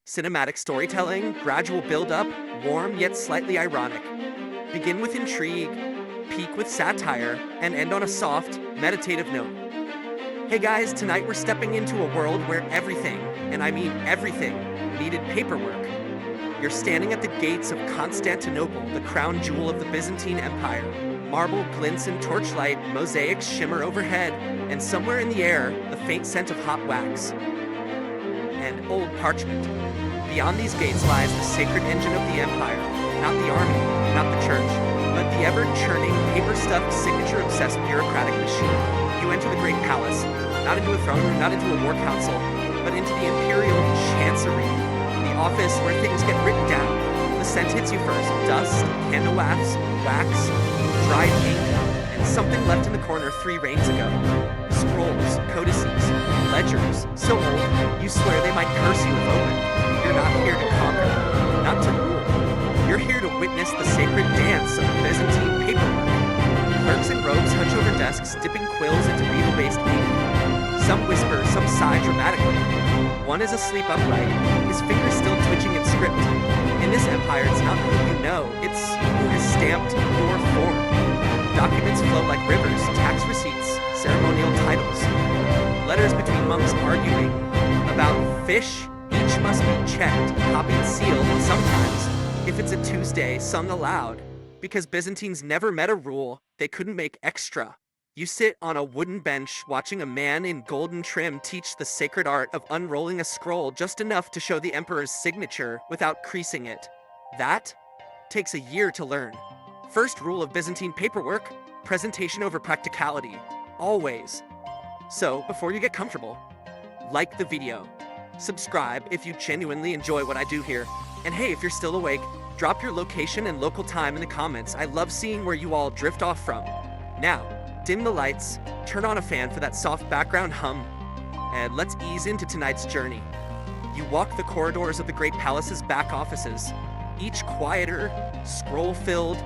Cinematic storytelling, gradual build-up, warm yet slightly ironic. Begin with intrigue, peak with satire, and end on a soft, meditative note. Hey guys, tonight we're stepping into a world where everything, and I mean everything, needed paperwork. You're standing at the gates of Constantinople, the crown jewel of the Byzantine Empire. Marble glints in torchlight, mosaics shimmer overhead, and somewhere in the air, the faint scent of hot wax and old parchment. Beyond these gates lies the sacred engine of the empire, not the army, not the church, but the ever-churning, paper-stuffed, signature-obsessed bureaucratic machine. You enter the great palace, not into a throne room, not into a war council, but into the imperial chancery, the office where things get written down. The scent hits you first: dust, candle wax, dried ink, and something left in the corner 3 rains ago. Scrolls, codices, ledgers, so old, you swear they might curse you if opened. You're not here to conquer, not to rule. You're here to witness the sacred dance of the Byzantine paperwork. Clerks in robes hunch over desks, dipping quills into needle-based ink. Some whisper, some sigh dramatically. One is asleep upright, his fingers still twitching at script. In this empire, it's not who you know, it's who has stamped your form. Documents flow like rivers, tax receipts, ceremonial titles. Letters between monks arguing about fish, each must be checked, copied, sealed, and sometimes, if it's a Tuesday, sung aloud. Because Byzantines never met a rule they couldn't make extra. You sit on a wooden bench watching a man in golden trim teach the sacred art of unrolling a scroll just enough to show the emperor's signature without creasing it. That takes a year to learn. First rule of Byzantine paperwork: presentation over practicality. Always. So, before you get comfortable, like the video. Subscribe if you genuinely enjoy what I do here. And hey, if you're still awake, drop your location and local time in the comments. I love seeing where you all drift off from. Now, dim the lights, turn on a fan for that soft background hum, and let's ease into tonight's journey. You walk the corridors of the Great Palace's back offices, each quieter, scroll-filled,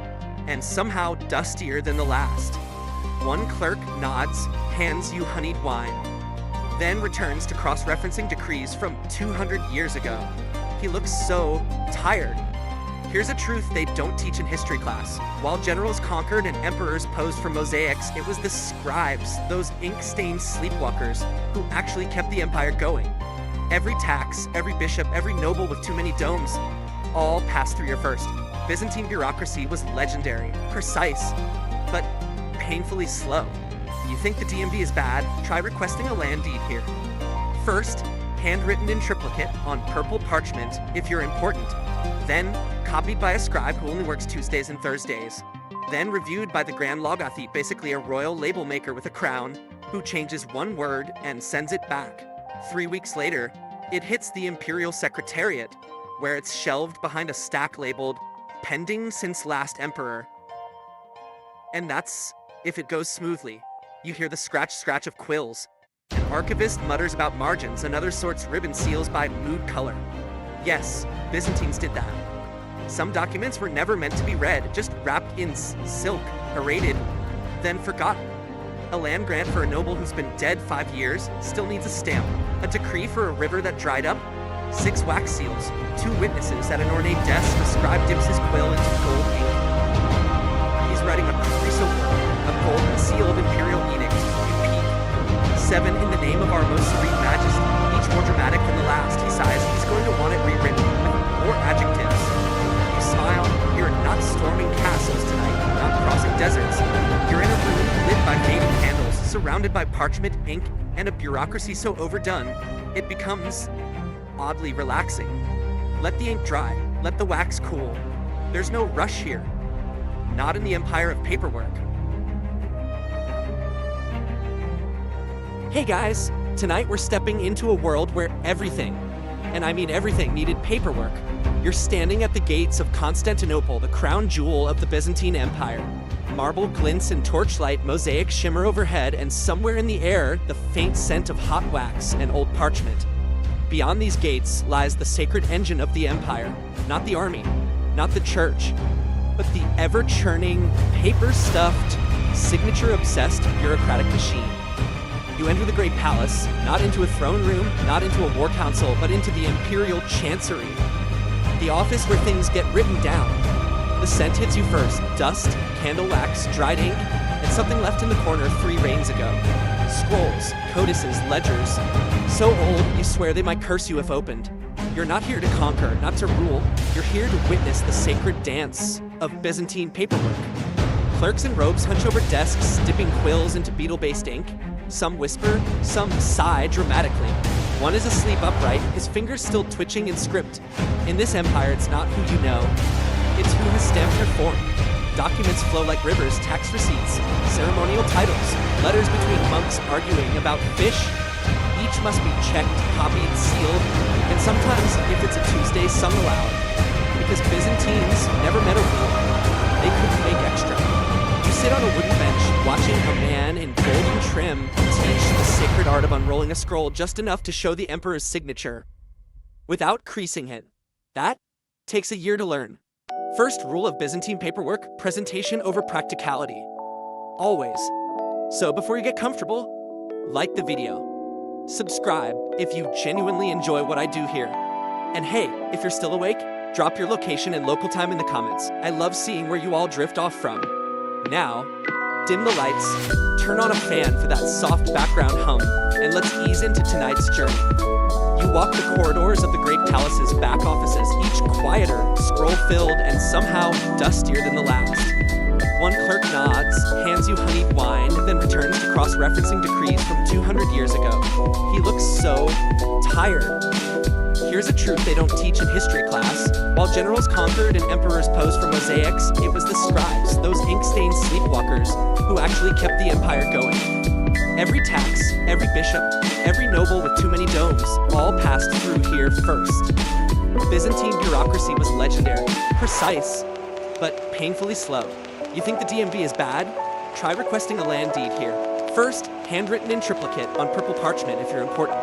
and somehow dustier than the last. One clerk nods, hands you honeyed wine, then returns to cross-referencing decrees from 200 years ago. He looks so tired. Here's a truth they don't teach in history class. While generals conquered and emperors posed for mosaics, it was the scribes, those ink-stained sleepwalkers, who actually kept the empire going. Every tax, every bishop, every noble with too many domes, all passed through your first. Byzantine bureaucracy was legendary, precise, but painfully slow. You think the DMV is bad? Try requesting a land deed here. First, handwritten in triplicate on purple parchment if you're important. Then, copied by a scribe who only works Tuesdays and Thursdays. Then reviewed by the Grand Logothete, basically a royal label maker with a crown, who changes one word and sends it back. 3 weeks later, it hits the Imperial Secretariat, where it's shelved behind a stack labeled, "Pending since last emperor." And that's if it goes smoothly. You hear the scratch of quills. An archivist mutters about margins, another sorts ribbon seals by mood color. Yes, Byzantines did that. Some documents were never meant to be read, just wrapped in silk, paraded, then forgotten. A land grant for a noble who's been dead 5 years still needs a stamp. A decree for a river that dried up? 6 wax seals, 2 witnesses at an ornate desk. The scribe dips his quill into gold ink. He's writing a crucible, a golden seal of imperial edict. You peek. 7 in the name of our most serene majesty, each more dramatic than the last. He sighs. He's going to want it rewritten with more adjectives. You smile. You're not storming castles tonight, not crossing deserts. You're in a room lit by fading candles, surrounded by parchment, ink, and a bureaucracy so overdone, it becomes oddly relaxing. Let the ink dry. Let the wax cool. There's no rush here. Not in the empire of paperwork. Hey guys, tonight we're stepping into a world where everything, and I mean everything, needed paperwork. You're standing at the gates of Constantinople, the crown jewel of the Byzantine Empire. Marble glints in torchlight, mosaics shimmer overhead, and somewhere in the air, the faint scent of hot wax and old parchment. Beyond these gates lies the sacred engine of the empire, not the army, not the church, but the ever-churning, paper-stuffed, signature-obsessed bureaucratic machine. You enter the Great Palace, not into a throne room, not into a war council, but into the Imperial Chancery. The office where things get written down. The scent hits you first: dust, candle wax, dried ink, and something left in the corner 3 reigns ago. Scrolls, codices, ledgers. So old, you swear they might curse you if opened. You're not here to conquer, not to rule. You're here to witness the sacred dance of Byzantine paperwork. Clerks in robes hunch over desks, dipping quills into beetle-based ink. Some whisper, some sigh dramatically. One is asleep upright, his fingers still twitching in script. In this empire, it's not who you know, it's who has stamped your form. Documents flow like rivers, tax receipts, ceremonial titles, letters between monks arguing about fish. Each must be checked, copied, sealed, and sometimes, if it's a Tuesday, sung aloud. Because Byzantines never met a rule. They couldn't make extra. You sit on a wooden bench, watching a man in golden trim teach the sacred art of unrolling a scroll just enough to show the emperor's signature, without creasing it. That takes a year to learn. First rule of Byzantine paperwork: presentation over practicality. Always. So before you get comfortable, like the video. Subscribe if you genuinely enjoy what I do here. And hey, if you're still awake, drop your location and local time in the comments. I love seeing where you all drift off from. Now, dim the lights, turn on a fan for that soft background hum, and let's ease into tonight's journey. You walk the corridors of the Great Palace's back offices, each quieter, scroll-filled, and somehow dustier than the last. One clerk nods, hands you honeyed wine, then returns to cross-referencing decrees from 200 years ago. He looks so tired. Here's a truth they don't teach in history class. While generals conquered and emperors posed for mosaics, it was the scribes, those ink-stained sleepwalkers, who actually kept the empire going. Every tax, every bishop, every noble with too many domes, all passed through here first. Byzantine bureaucracy was legendary, precise, but painfully slow. You think the DMV is bad? Try requesting a land deed here. First, handwritten in triplicate on purple parchment if you're important.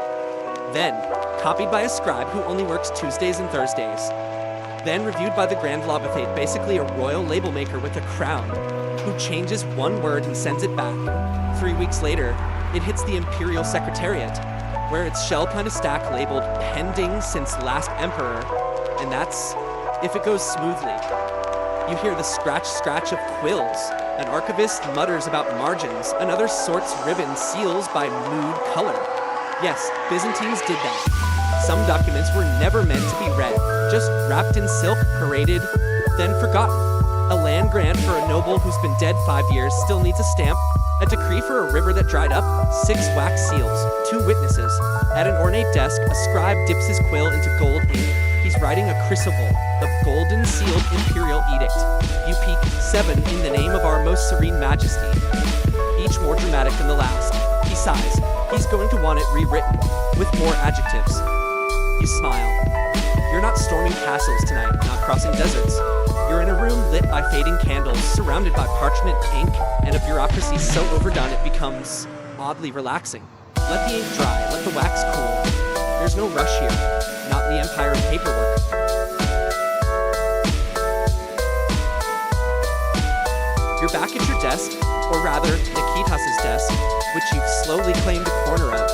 Then, copied by a scribe who only works Tuesdays and Thursdays. Then reviewed by the Grand Lobithate, basically a royal label maker with a crown, who changes one word and sends it back. 3 weeks later, it hits the Imperial Secretariat, where its shell kind of stack labeled pending since last emperor, and that's if it goes smoothly. You hear the scratch of quills. An archivist mutters about margins. Another sorts ribbon seals by mood color. Yes, Byzantines did that. Some documents were never meant to be read, just wrapped in silk, paraded, then forgotten. A land grant for a noble who's been dead 5 years still needs a stamp. A decree for a river that dried up, 6 wax seals, 2 witnesses. At an ornate desk, a scribe dips his quill into gold ink. He's writing a crucible, the golden sealed imperial edict. You peek 7 in the name of our most serene majesty. Each more dramatic than the last. He sighs. He's going to want it rewritten, with more adjectives. You smile. You're not storming castles tonight, not crossing deserts. You're in a room lit by fading candles, surrounded by parchment, ink, and a bureaucracy so overdone it becomes oddly relaxing. Let the ink dry, let the wax cool. There's no rush here, not in the empire of paperwork. You're back at your desk, or rather, Nikitas's desk, which you've slowly claimed a corner of.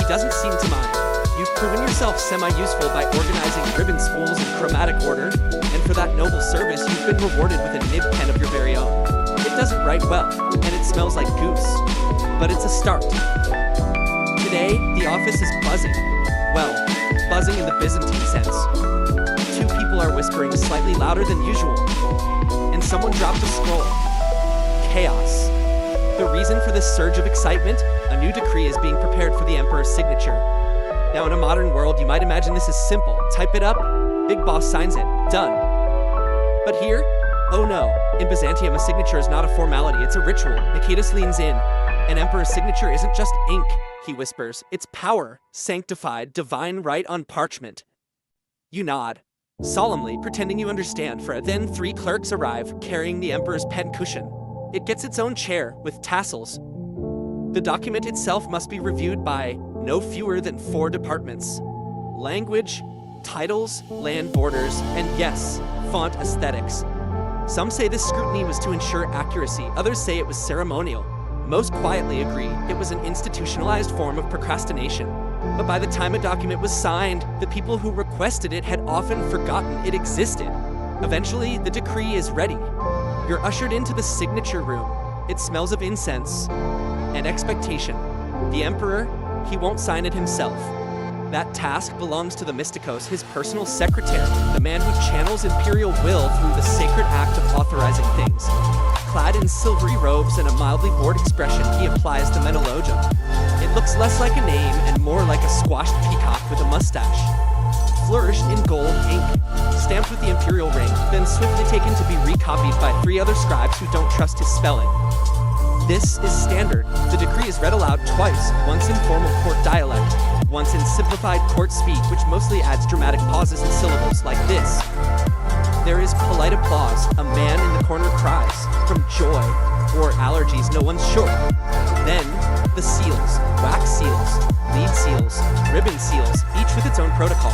He doesn't seem to mind. You've proven yourself semi-useful by organizing ribbon spools in chromatic order, and for that noble service, you've been rewarded with a nib pen of your very own. It doesn't write well, and it smells like goose, but it's a start. Today, the office is buzzing. Well, buzzing in the Byzantine sense. 2 people are whispering slightly louder than usual, and someone dropped a scroll. Chaos. The reason for this surge of excitement? A new decree is being prepared for the emperor's signature. Now, in a modern world, you might imagine this is simple. Type it up, big boss signs it, done. But here, oh no, in Byzantium, a signature is not a formality, it's a ritual. Nikitas leans in. An emperor's signature isn't just ink, he whispers. It's power, sanctified, divine right on parchment. You nod, solemnly, pretending you understand, for then 3 clerks arrive, carrying the emperor's pen cushion. It gets its own chair, with tassels. The document itself must be reviewed by no fewer than 4 departments. Language, titles, land borders, and yes, font aesthetics. Some say this scrutiny was to ensure accuracy, others say it was ceremonial. Most quietly agree it was an institutionalized form of procrastination. But by the time a document was signed, the people who requested it had often forgotten it existed. Eventually, the decree is ready. You're ushered into the signature room. It smells of incense and expectation. The emperor, he won't sign it himself. That task belongs to the mystikos, his personal secretary, the man who channels imperial will through the sacred act of authorizing things. Clad in silvery robes and a mildly bored expression, he applies the menologium. It looks less like a name and more like a squashed peacock with a mustache. Flourished in gold ink, stamped with the imperial ring, then swiftly taken to be recopied by 3 other scribes who don't trust his spelling. This is standard. The decree is read aloud twice, once in formal court dialect, once in simplified court speak, which mostly adds dramatic pauses and syllables like this. There is polite applause. A man in the corner cries, from joy or allergies, no one's sure. Then, the seals, wax seals, lead seals, ribbon seals, each with its own protocol.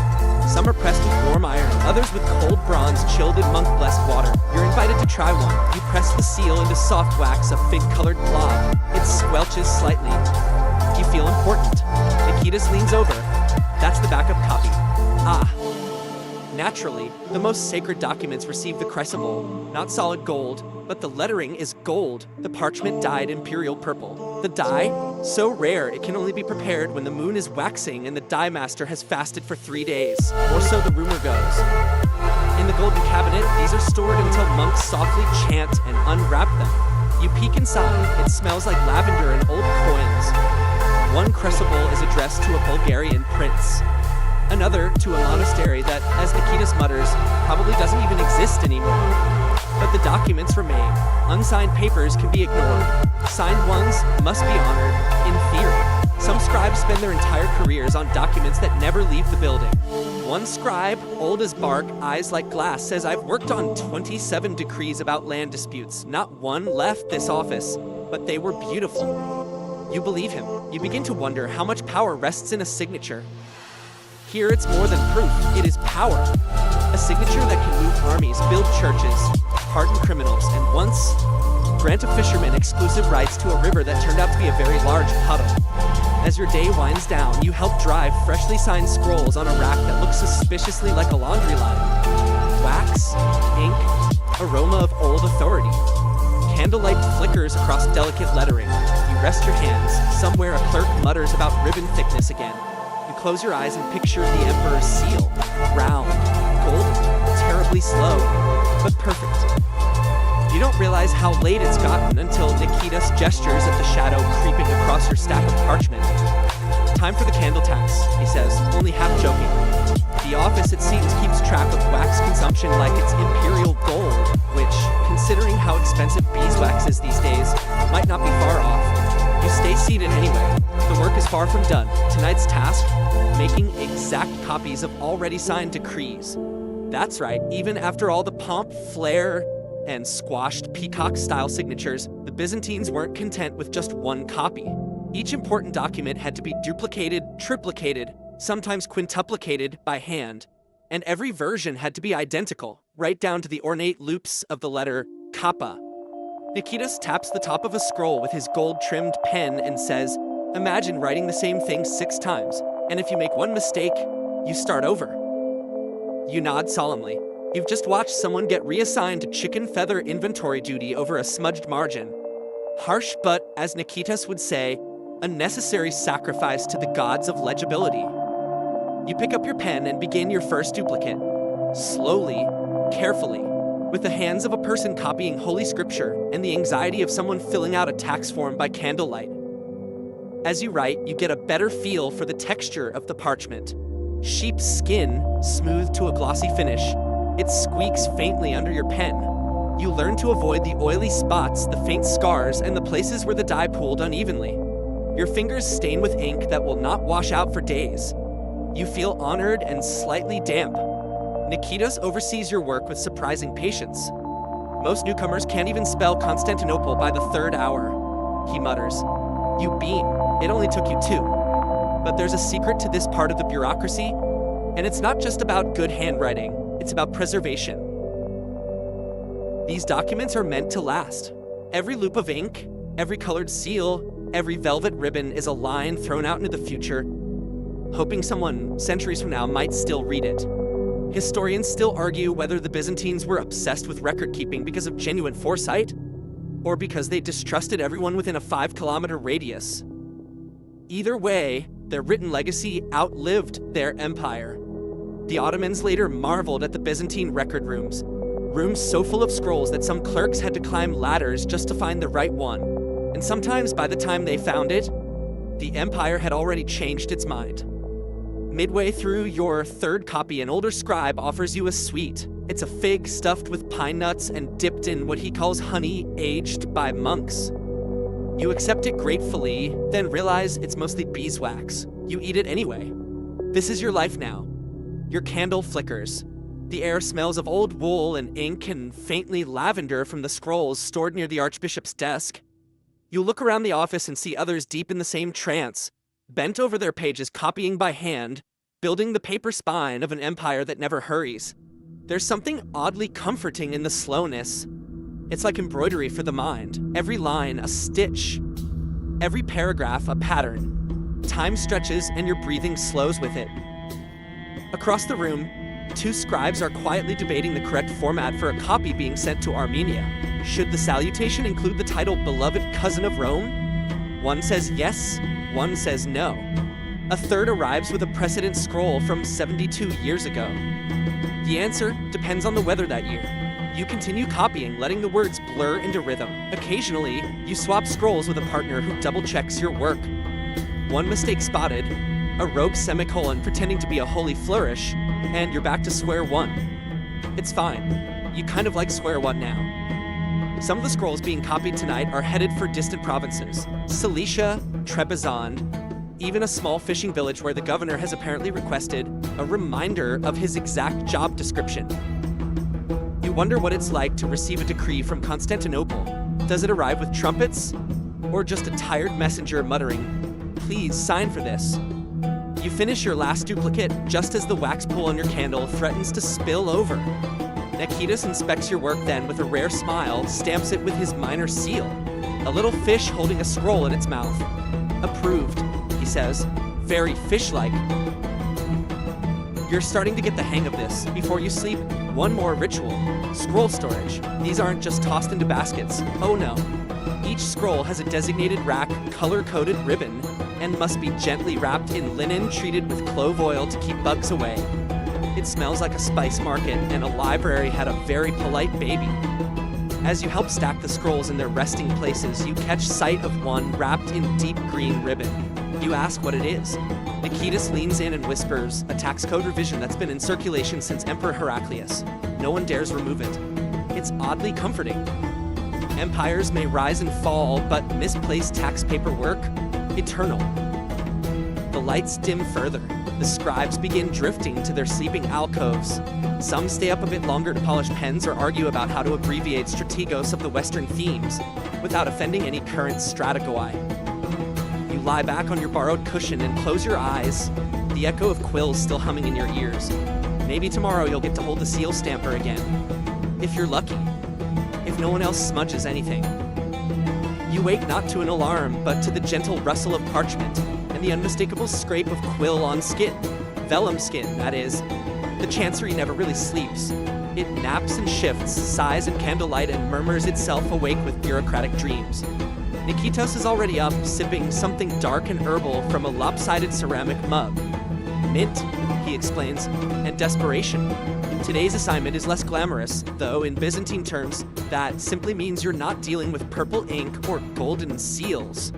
Some are pressed with warm iron, others with cold bronze chilled in monk-blessed water. You're invited to try one. You press the seal into soft wax, a fig-colored blob. It squelches slightly. You feel important. Nikitas leans over. That's the backup copy. Ah. Naturally, the most sacred documents receive the chrysoberyl, not solid gold, but the lettering is gold, the parchment dyed imperial purple. The dye, so rare it can only be prepared when the moon is waxing and the dye master has fasted for 3 days, or so the rumor goes. In the golden cabinet, these are stored until monks softly chant and unwrap them. You peek inside, it smells like lavender and old coins. One chrysoberyl is addressed to a Bulgarian prince. Another to a monastery that, as Nikitas mutters, probably doesn't even exist anymore. But the documents remain. Unsigned papers can be ignored. Signed ones must be honored, in theory. Some scribes spend their entire careers on documents that never leave the building. One scribe, old as bark, eyes like glass, says, "I've worked on 27 decrees about land disputes. Not one left this office, but they were beautiful." You believe him. You begin to wonder how much power rests in a signature. Here it's more than proof, it is power. A signature that can move armies, build churches, pardon criminals, and once grant a fisherman exclusive rights to a river that turned out to be a very large puddle. As your day winds down, you help drive freshly signed scrolls on a rack that looks suspiciously like a laundry line. Wax, ink, aroma of old authority. Candlelight flickers across delicate lettering. You rest your hands. Somewhere a clerk mutters about ribbon thickness again. Close your eyes and picture the emperor's seal. Round, golden, terribly slow, but perfect. You don't realize how late it's gotten until Nikitas gestures at the shadow creeping across your stack of parchment. "Time for the candle tax," he says, only half joking. The office, it seems, keeps track of wax consumption like it's imperial gold, which, considering how expensive beeswax is these days, might not be far off. You stay seated anyway. The work is far from done. Tonight's task? Making exact copies of already signed decrees. That's right, even after all the pomp, flair, and squashed peacock-style signatures, the Byzantines weren't content with just one copy. Each important document had to be duplicated, triplicated, sometimes quintuplicated by hand, and every version had to be identical, right down to the ornate loops of the letter kappa. Nikitas taps the top of a scroll with his gold-trimmed pen and says, "Imagine writing the same thing 6 times, and if you make one mistake, you start over." You nod solemnly. You've just watched someone get reassigned to chicken feather inventory duty over a smudged margin. Harsh but, as Nikitas would say, a necessary sacrifice to the gods of legibility. You pick up your pen and begin your first duplicate. Slowly, carefully, with the hands of a person copying Holy Scripture and the anxiety of someone filling out a tax form by candlelight. As you write, you get a better feel for the texture of the parchment. Sheep's skin, smooth to a glossy finish, it squeaks faintly under your pen. You learn to avoid the oily spots, the faint scars, and the places where the dye pooled unevenly. Your fingers stain with ink that will not wash out for days. You feel honored and slightly damp. Nikitas oversees your work with surprising patience. Most newcomers can't even spell Constantinople by the 3rd hour, he mutters. You beam. It only took you 2. But there's a secret to this part of the bureaucracy, and it's not just about good handwriting, it's about preservation. These documents are meant to last. Every loop of ink, Every colored seal, every velvet ribbon is a line thrown out into the future, hoping someone, centuries from now, might still read it. Historians still argue whether the Byzantines were obsessed with record-keeping because of genuine foresight, or because they distrusted everyone within a 5-kilometer radius. Either way, their written legacy outlived their empire. The Ottomans later marveled at the Byzantine record rooms so full of scrolls that some clerks had to climb ladders just to find the right one. And sometimes by the time they found it, the empire had already changed its mind. Midway through your third copy, an older scribe offers you a sweet. It's a fig stuffed with pine nuts and dipped in what he calls honey, aged by monks. You accept it gratefully, then realize it's mostly beeswax. You eat it anyway. This is your life now. Your candle flickers. The air smells of old wool and ink and faintly lavender from the scrolls stored near the archbishop's desk. You look around the office and see others deep in the same trance, bent over their pages, copying by hand, building the paper spine of an empire that never hurries. There's something oddly comforting in the slowness. It's like embroidery for the mind. Every line, a stitch. Every paragraph, a pattern. Time stretches and your breathing slows with it. Across the room, 2 scribes are quietly debating the correct format for a copy being sent to Armenia. Should the salutation include the title "Beloved Cousin of Rome"? One says yes, one says no. A third arrives with a precedent scroll from 72 years ago. The answer depends on the weather that year. You continue copying, letting the words blur into rhythm. Occasionally, you swap scrolls with a partner who double-checks your work. One mistake spotted, a rogue semicolon pretending to be a holy flourish, and you're back to square one. It's fine. You kind of like square one now. Some of the scrolls being copied tonight are headed for distant provinces. Cilicia, Trebizond, even a small fishing village where the governor has apparently requested a reminder of his exact job description. You wonder what it's like to receive a decree from Constantinople. Does it arrive with trumpets? Or just a tired messenger muttering, "Please sign for this"? You finish your last duplicate just as the wax pool on your candle threatens to spill over. Nikitas inspects your work, then with a rare smile stamps it with his minor seal. A little fish holding a scroll in its mouth. "Approved," he says, very fish-like. You're starting to get the hang of this. Before you sleep, one more ritual. Scroll storage. These aren't just tossed into baskets. Oh no. Each scroll has a designated rack, color-coded ribbon, and must be gently wrapped in linen treated with clove oil to keep bugs away. It smells like a spice market, and a library had a very polite baby. As you help stack the scrolls in their resting places, you catch sight of one wrapped in deep green ribbon. You ask what it is. Nikitas leans in and whispers, a tax code revision that's been in circulation since Emperor Heraclius. No one dares remove it. It's oddly comforting. Empires may rise and fall, but misplaced tax paperwork, eternal. The lights dim further. The scribes begin drifting to their sleeping alcoves. Some stay up a bit longer to polish pens or argue about how to abbreviate strategos of the Western themes without offending any current strategoi. You lie back on your borrowed cushion and close your eyes, the echo of quills still humming in your ears. Maybe tomorrow you'll get to hold the seal stamper again. If you're lucky. If no one else smudges anything. You wake not to an alarm, but to the gentle rustle of parchment and the unmistakable scrape of quill on skin. Vellum skin, that is. The chancery never really sleeps. It naps and shifts, sighs in candlelight, and murmurs itself awake with bureaucratic dreams. Nikitas is already up, sipping something dark and herbal from a lopsided ceramic mug. Mint, he explains, and desperation. Today's assignment is less glamorous, though in Byzantine terms, that simply means you're not dealing with purple ink or golden seals.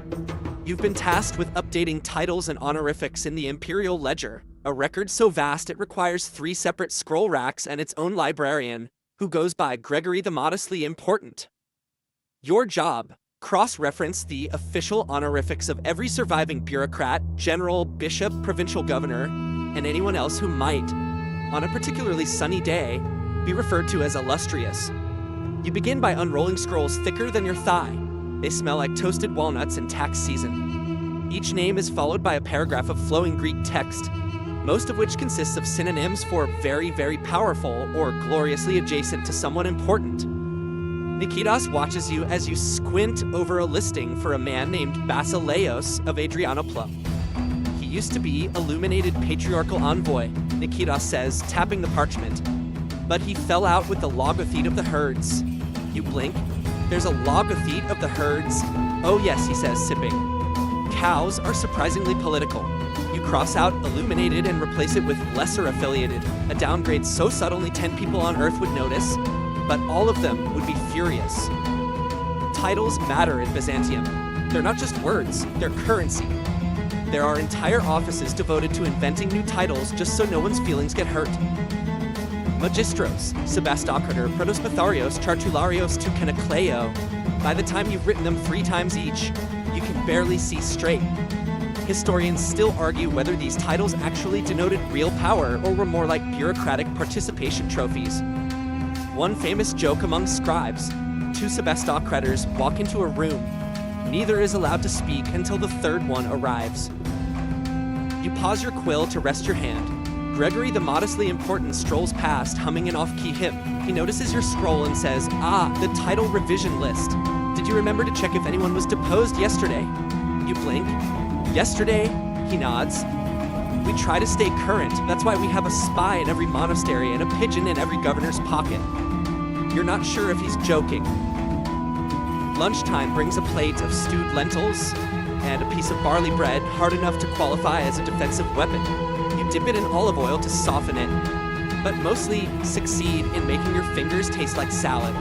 You've been tasked with updating titles and honorifics in the imperial ledger, a record so vast it requires 3 separate scroll racks and its own librarian, who goes by Gregory the Modestly Important. Your job: cross-reference the official honorifics of every surviving bureaucrat, general, bishop, provincial governor, and anyone else who might, on a particularly sunny day, be referred to as illustrious. You begin by unrolling scrolls thicker than your thigh. They smell like toasted walnuts in tax season. Each name is followed by a paragraph of flowing Greek text, most of which consists of synonyms for very, very powerful or gloriously adjacent to someone important. Nikitas watches you as you squint over a listing for a man named Basileos of Adrianople. He used to be illuminated patriarchal envoy, Nikitas says, tapping the parchment. But he fell out with the logothete of the herds. You blink. There's a logothete of the herds. Oh yes, he says, sipping. Cows are surprisingly political. You cross out illuminated and replace it with lesser affiliated, a downgrade so subtle only 10 people on Earth would notice, but all of them would be furious. Titles matter in Byzantium. They're not just words, they're currency. There are entire offices devoted to inventing new titles just so no one's feelings get hurt. Magistros, Sebastocrator, Protospatharios, Chartularios to Kanakleo. By the time you've written them 3 times each, you can barely see straight. Historians still argue whether these titles actually denoted real power or were more like bureaucratic participation trophies. One famous joke among scribes: 2 Sebastocrators walk into a room. Neither is allowed to speak until the third one arrives. You pause your quill to rest your hand. Gregory the modestly important strolls past, humming an off-key hymn. He notices your scroll and says, "Ah, the title revision list. Did you remember to check if anyone was deposed yesterday?" You blink. "Yesterday?" He nods. "We try to stay current. That's why we have a spy in every monastery and a pigeon in every governor's pocket." You're not sure if he's joking. Lunchtime brings a plate of stewed lentils and a piece of barley bread hard enough to qualify as a defensive weapon. You dip it in olive oil to soften it, but mostly succeed in making your fingers taste like salad.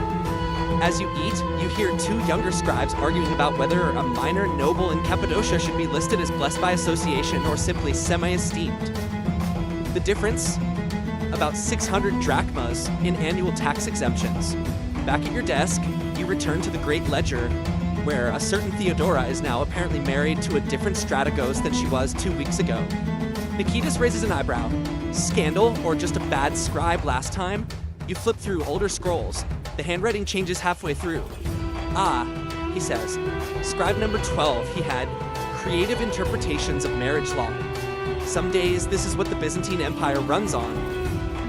As you eat, you hear 2 younger scribes arguing about whether a minor noble in Cappadocia should be listed as blessed by association or simply semi-esteemed. The difference? About 600 drachmas in annual tax exemptions. Back at your desk, you return to the Great Ledger, where a certain Theodora is now apparently married to a different strategos than she was 2 weeks ago. Nikitas raises an eyebrow. Scandal, or just a bad scribe last time? You flip through older scrolls. The handwriting changes halfway through. "Ah," he says. Scribe number 12, he had creative interpretations of marriage law. Some days, this is what the Byzantine Empire runs on.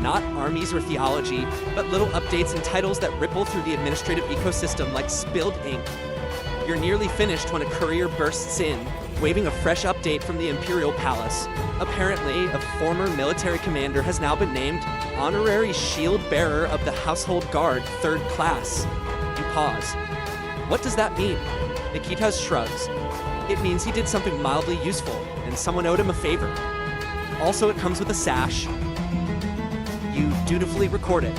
Not armies or theology, but little updates and titles that ripple through the administrative ecosystem like spilled ink. You're nearly finished when a courier bursts in, waving a fresh update from the Imperial Palace. Apparently, a former military commander has now been named Honorary Shield Bearer of the Household Guard, 3rd Class. You pause. What does that mean? Nikitas shrugs. It means he did something mildly useful, and someone owed him a favor. Also, it comes with a sash. You dutifully record it.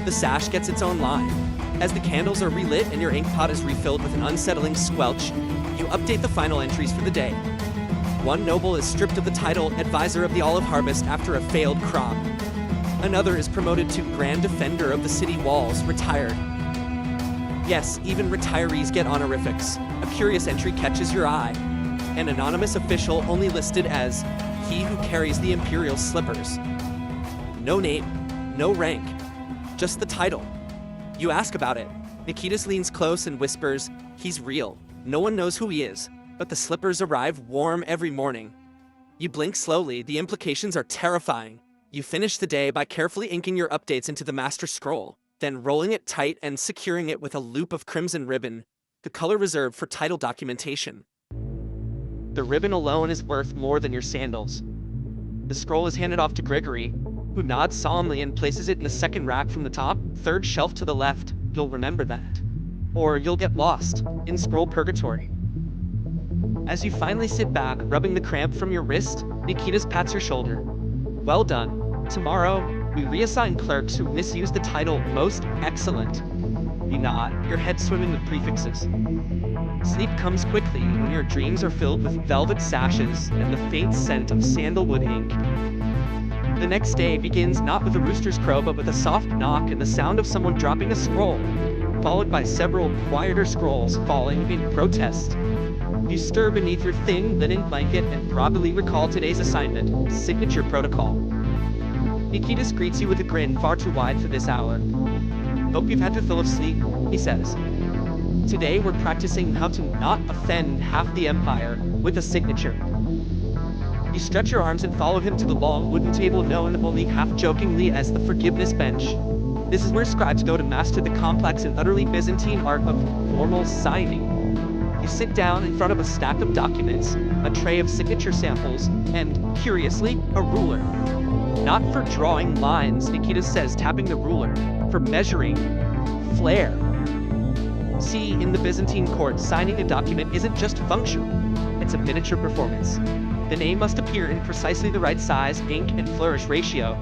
The sash gets its own line. As the candles are relit and your ink pot is refilled with an unsettling squelch, you update the final entries for the day. 1 noble is stripped of the title Advisor of the Olive Harvest after a failed crop. Another is promoted to Grand Defender of the City Walls, retired. Yes, even retirees get honorifics. A curious entry catches your eye. An anonymous official only listed as he who carries the imperial slippers. No name, no rank, just the title. You ask about it. Nikitas leans close and whispers, "He's real. No one knows who he is, but the slippers arrive warm every morning." You blink slowly. The implications are terrifying. You finish the day by carefully inking your updates into the master scroll, then rolling it tight and securing it with a loop of crimson ribbon, the color reserved for title documentation. The ribbon alone is worth more than your sandals. The scroll is handed off to Gregory, who nods solemnly and places it in the 2nd rack from the top, 3rd shelf to the left. You'll remember that. Or you'll get lost in scroll purgatory. As you finally sit back, rubbing the cramp from your wrist, Nikitas pats your shoulder. "Well done. Tomorrow, we reassign clerks who misuse the title Most Excellent." You nod, your head swimming with prefixes. Sleep comes quickly when your dreams are filled with velvet sashes and the faint scent of sandalwood ink. The next day begins not with a rooster's crow but with a soft knock and the sound of someone dropping a scroll, followed by several quieter scrolls falling in protest. You stir beneath your thin linen blanket and probably recall today's assignment, signature protocol. Nikitas greets you with a grin far too wide for this hour. "Hope you've had your fill of sleep," he says. "Today we're practicing how to not offend half the empire with a signature." You stretch your arms and follow him to the long wooden table known only half-jokingly as the forgiveness bench. This is where scribes go to master the complex and utterly Byzantine art of formal signing. You sit down in front of a stack of documents, a tray of signature samples, and, curiously, a ruler. Not for drawing lines, Nikita says, tapping the ruler, for measuring flair. See, in the Byzantine court, signing a document isn't just functional, it's a miniature performance. The name must appear in precisely the right size, ink, and flourish ratio.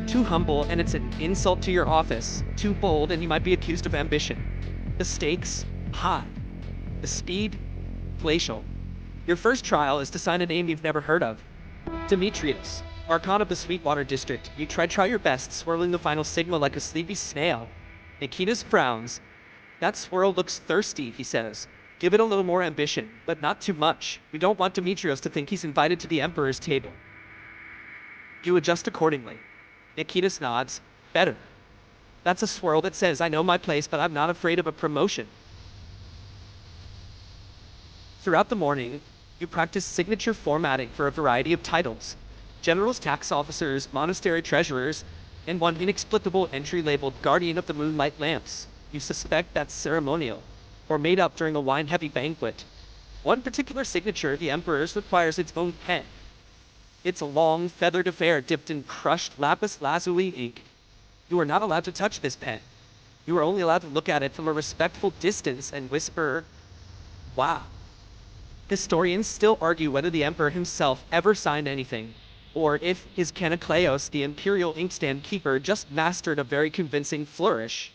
Too humble, and it's an insult to your office. Too bold, and you might be accused of ambition. The stakes, high. The speed, glacial. Your first trial is to sign a name you've never heard of. Demetrius, Archon of the Sweetwater District. You try your best, swirling the final sigma like a sleepy snail. Nikita's frowns. That swirl looks thirsty, he says. Give it a little more ambition, but not too much. We don't want Demetrios to think he's invited to the Emperor's table. You adjust accordingly. Nikitas nods. Better. That's a swirl that says, I know my place, but I'm not afraid of a promotion. Throughout the morning, you practice signature formatting for a variety of titles. Generals, tax officers, monastery treasurers, and one inexplicable entry labeled Guardian of the Moonlight Lamps. You suspect that's ceremonial, or made up during a wine-heavy banquet. One particular signature, the Emperor's, requires its own pen. It's a long, feathered affair dipped in crushed lapis lazuli ink. You are not allowed to touch this pen. You are only allowed to look at it from a respectful distance and whisper, wow. Historians still argue whether the Emperor himself ever signed anything, or if his Kanakleos, the imperial inkstand keeper, just mastered a very convincing flourish.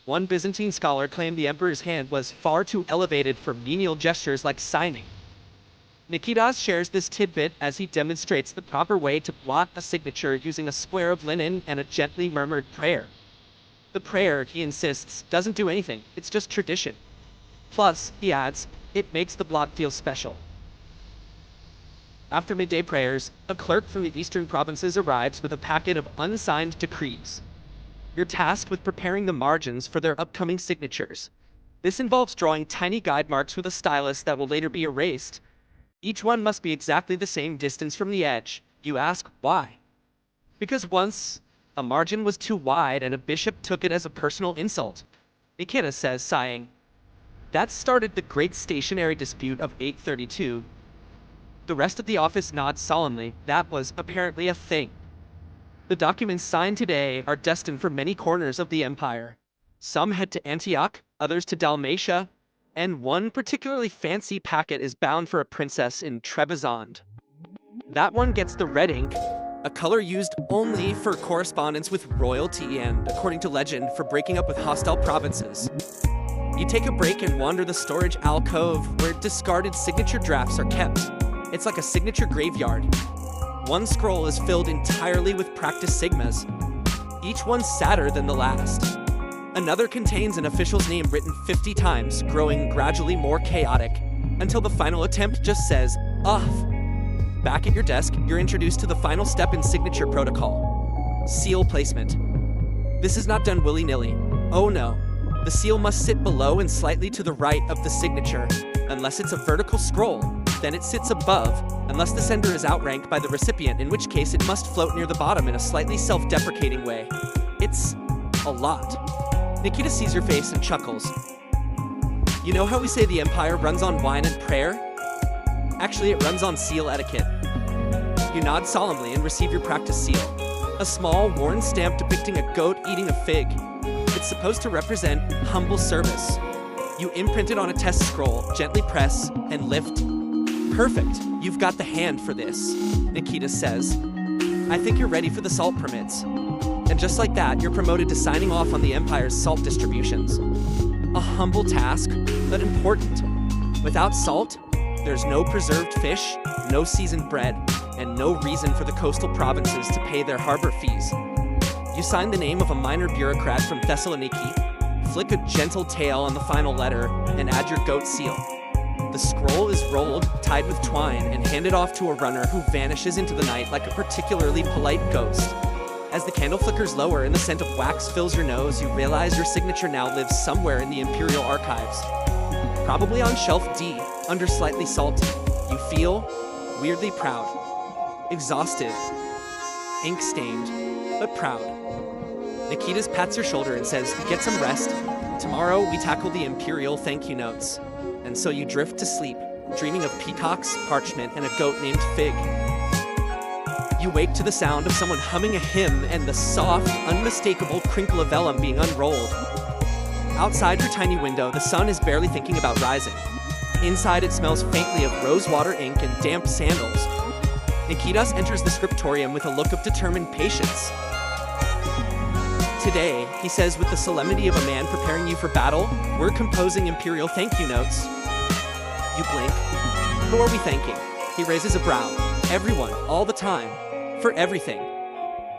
One Byzantine scholar claimed the Emperor's hand was far too elevated for menial gestures like signing. Nikitas shares this tidbit as he demonstrates the proper way to blot a signature using a square of linen and a gently murmured prayer. The prayer, he insists, doesn't do anything, it's just tradition. Plus, he adds, it makes the blot feel special. After midday prayers, a clerk from the eastern provinces arrives with a packet of unsigned decrees. You're tasked with preparing the margins for their upcoming signatures. This involves drawing tiny guide marks with a stylus that will later be erased. Each one must be exactly the same distance from the edge. You ask, why? Because once, a margin was too wide and a bishop took it as a personal insult. Nikita says, sighing. That started the great stationary dispute of 832. The rest of the office nods solemnly. That was apparently a thing. The documents signed today are destined for many corners of the empire. Some head to Antioch, others to Dalmatia, and one particularly fancy packet is bound for a princess in Trebizond. That one gets the red ink, a color used only for correspondence with royalty and, according to legend, for breaking up with hostile provinces. You take a break and wander the storage alcove where discarded signature drafts are kept. It's like a signature graveyard. One scroll is filled entirely with practice sigmas, each one sadder than the last. Another contains an official's name written 50 times, growing gradually more chaotic, until the final attempt just says, off. Back at your desk, you're introduced to the final step in signature protocol. Seal placement. This is not done willy-nilly. Oh no. The seal must sit below and slightly to the right of the signature. Unless it's a vertical scroll, then it sits above, unless the sender is outranked by the recipient, in which case it must float near the bottom in a slightly self-deprecating way. It's a lot. Nikita sees your face and chuckles. You know how we say the empire runs on wine and prayer? Actually, it runs on seal etiquette. You nod solemnly and receive your practice seal. A small, worn stamp depicting a goat eating a fig. It's supposed to represent humble service. You imprint it on a test scroll, gently press, and lift. Perfect. You've got the hand for this, Nikita says. I think you're ready for the salt permits. And just like that, you're promoted to signing off on the Empire's salt distributions. A humble task, but important. Without salt, there's no preserved fish, no seasoned bread, and no reason for the coastal provinces to pay their harbor fees. You sign the name of a minor bureaucrat from Thessaloniki, flick a gentle tail on the final letter, and add your goat seal. The scroll is rolled, tied with twine, and handed off to a runner who vanishes into the night like a particularly polite ghost. As the candle flickers lower and the scent of wax fills your nose, you realize your signature now lives somewhere in the Imperial archives. Probably on shelf D, under slightly salty. You feel weirdly proud. Exhausted. Ink-stained, but proud. Nikitas pats your shoulder and says, "Get some rest. Tomorrow we tackle the imperial thank you notes." And so you drift to sleep, dreaming of peacocks, parchment, and a goat named Fig. You wake to the sound of someone humming a hymn and the soft, unmistakable crinkle of vellum being unrolled. Outside your tiny window, the sun is barely thinking about rising. Inside, it smells faintly of rosewater ink and damp sandals. Nikitas enters the scriptorium with a look of determined patience. "Today," he says with the solemnity of a man preparing you for battle, "we're composing imperial thank you notes." You blink. "Who are we thanking?" He raises a brow. "Everyone, all the time. For everything."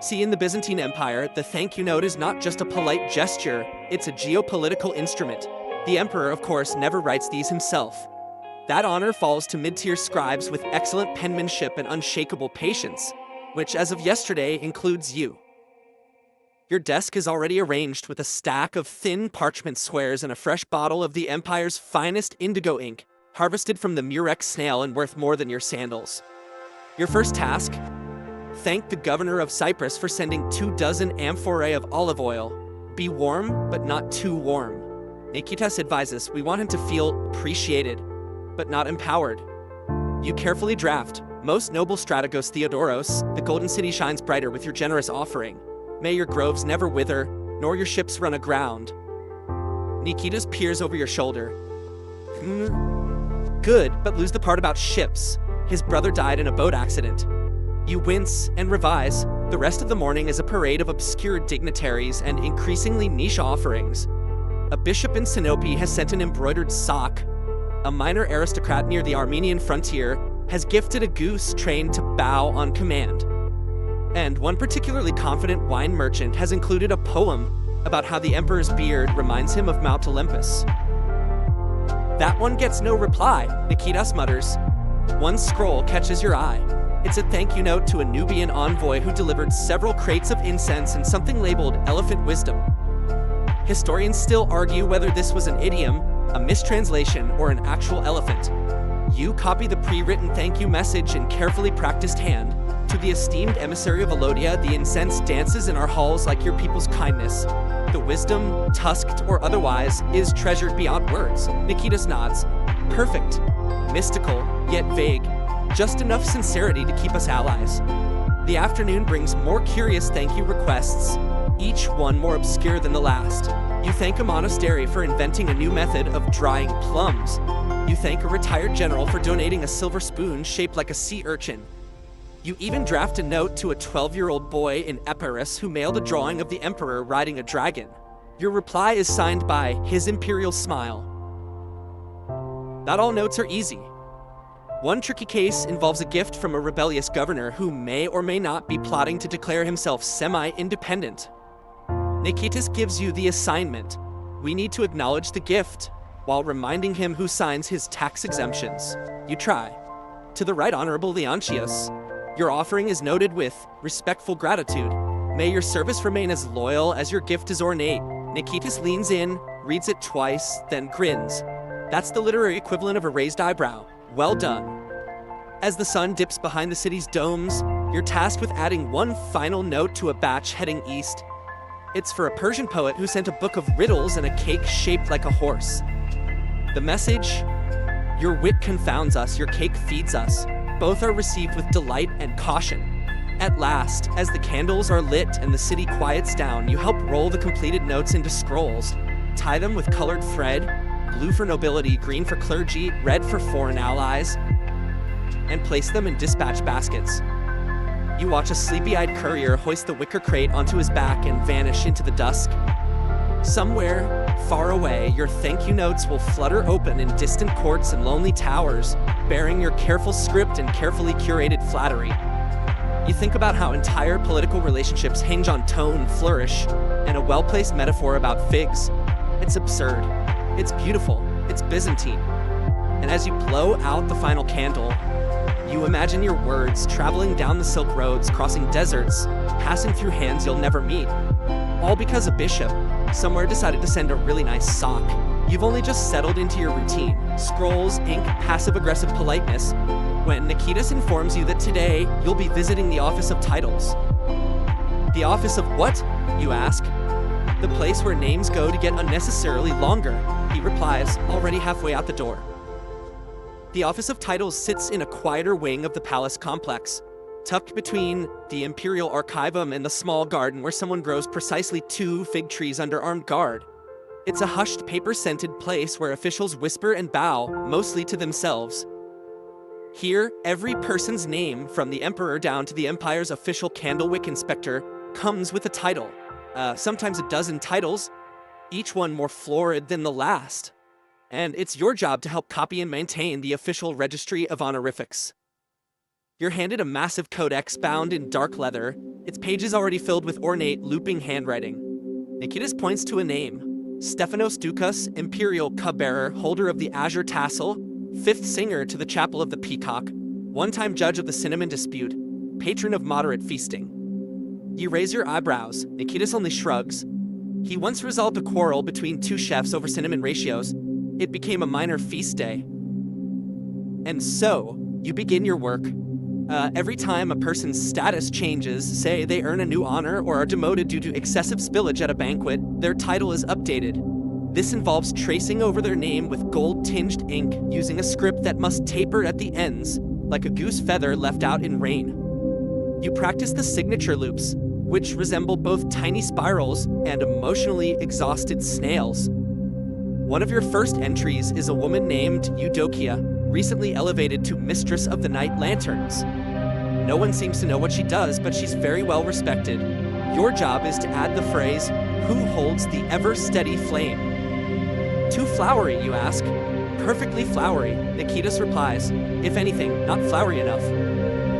See, in the Byzantine Empire, the thank you note is not just a polite gesture, it's a geopolitical instrument. The emperor, of course, never writes these himself. That honor falls to mid-tier scribes with excellent penmanship and unshakable patience, which as of yesterday includes you. Your desk is already arranged with a stack of thin parchment squares and a fresh bottle of the empire's finest indigo ink, harvested from the murex snail and worth more than your sandals. Your first task? Thank the governor of Cyprus for sending 24 amphorae of olive oil. Be warm, but not too warm. Nikitas advises we want him to feel appreciated, but not empowered. You carefully draft, "Most noble Strategos Theodoros, the golden city shines brighter with your generous offering. May your groves never wither, nor your ships run aground." Nikitas peers over your shoulder. Good, but lose the part about ships. His brother died in a boat accident. You wince and revise. The rest of the morning is a parade of obscure dignitaries and increasingly niche offerings. A bishop in Sinope has sent an embroidered sock. A minor aristocrat near the Armenian frontier has gifted a goose trained to bow on command. And one particularly confident wine merchant has included a poem about how the emperor's beard reminds him of Mount Olympus. That one gets no reply, Nikitas mutters. One scroll catches your eye. It's a thank you note to a Nubian envoy who delivered several crates of incense and something labeled elephant wisdom. Historians still argue whether this was an idiom, a mistranslation, or an actual elephant. You copy the pre-written thank you message in carefully practiced hand. To the esteemed emissary of Alodia, the incense dances in our halls like your people's kindness. The wisdom, tusked or otherwise, is treasured beyond words. Nikitas nods. Perfect. Mystical, yet vague. Just enough sincerity to keep us allies. The afternoon brings more curious thank you requests, each one more obscure than the last. You thank a monastery for inventing a new method of drying plums. You thank a retired general for donating a silver spoon shaped like a sea urchin. You even draft a note to a 12-year-old boy in Epirus who mailed a drawing of the emperor riding a dragon. Your reply is signed by His Imperial Smile. Not all notes are easy. One tricky case involves a gift from a rebellious governor who may or may not be plotting to declare himself semi-independent. Nikitas gives you the assignment. We need to acknowledge the gift, while reminding him who signs his tax exemptions. You try. To the Right Honorable Leontius, your offering is noted with respectful gratitude. May your service remain as loyal as your gift is ornate. Nikitas leans in, reads it twice, then grins. That's the literary equivalent of a raised eyebrow. Well done. As the sun dips behind the city's domes, you're tasked with adding one final note to a batch heading east. It's for a Persian poet who sent a book of riddles and a cake shaped like a horse. The message? Your wit confounds us, your cake feeds us. Both are received with delight and caution. At last, as the candles are lit and the city quiets down, you help roll the completed notes into scrolls, tie them with colored thread, blue for nobility, green for clergy, red for foreign allies, and place them in dispatch baskets. You watch a sleepy-eyed courier hoist the wicker crate onto his back and vanish into the dusk. Somewhere, far away, your thank you notes will flutter open in distant courts and lonely towers, bearing your careful script and carefully curated flattery. You think about how entire political relationships hinge on tone, flourish, and a well-placed metaphor about figs. It's absurd. It's beautiful. It's Byzantine. And as you blow out the final candle, you imagine your words traveling down the Silk Roads, crossing deserts, passing through hands you'll never meet. All because a bishop somewhere decided to send a really nice sock. You've only just settled into your routine. Scrolls, ink, passive-aggressive politeness, when Nikitas informs you that today you'll be visiting the Office of Titles. The Office of what? you ask. The place where names go to get unnecessarily longer, he replies, already halfway out the door. The Office of Titles sits in a quieter wing of the palace complex, tucked between the Imperial Archivum and the small garden where someone grows precisely 2 fig trees under armed guard. It's a hushed, paper-scented place where officials whisper and bow, mostly to themselves. Here, every person's name, from the Emperor down to the Empire's official candlewick inspector, comes with a title. Sometimes a dozen titles, each one more florid than the last. And it's your job to help copy and maintain the official registry of honorifics. You're handed a massive codex bound in dark leather, its pages already filled with ornate, looping handwriting. Nikitas points to a name: Stephanos Doukas, Imperial Cub-bearer, holder of the Azure Tassel, 5th singer to the Chapel of the Peacock, one-time judge of the Cinnamon Dispute, patron of moderate feasting. You raise your eyebrows. Nikitas only shrugs. He once resolved a quarrel between 2 chefs over cinnamon ratios. It became a minor feast day. And so, you begin your work. Every time a person's status changes, say they earn a new honor or are demoted due to excessive spillage at a banquet, their title is updated. This involves tracing over their name with gold-tinged ink using a script that must taper at the ends, like a goose feather left out in rain. You practice the signature loops, which resemble both tiny spirals and emotionally exhausted snails. One of your first entries is a woman named Eudokia, recently elevated to Mistress of the Night Lanterns. No one seems to know what she does, but she's very well respected. Your job is to add the phrase, "Who holds the ever-steady flame?" Too flowery, you ask. Perfectly flowery, Nikitas replies. If anything, not flowery enough.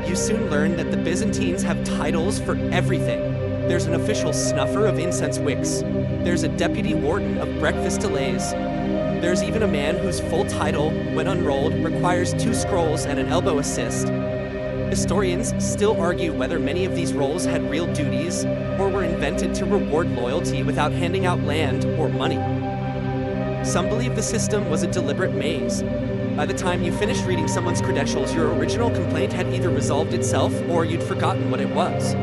You soon learn that the Byzantines have titles for everything. There's an official snuffer of incense wicks. There's a deputy warden of breakfast delays. There's even a man whose full title, when unrolled, requires 2 scrolls and an elbow assist. Historians still argue whether many of these roles had real duties or were invented to reward loyalty without handing out land or money. Some believe the system was a deliberate maze. By the time you finished reading someone's credentials, your original complaint had either resolved itself or you'd forgotten what it was.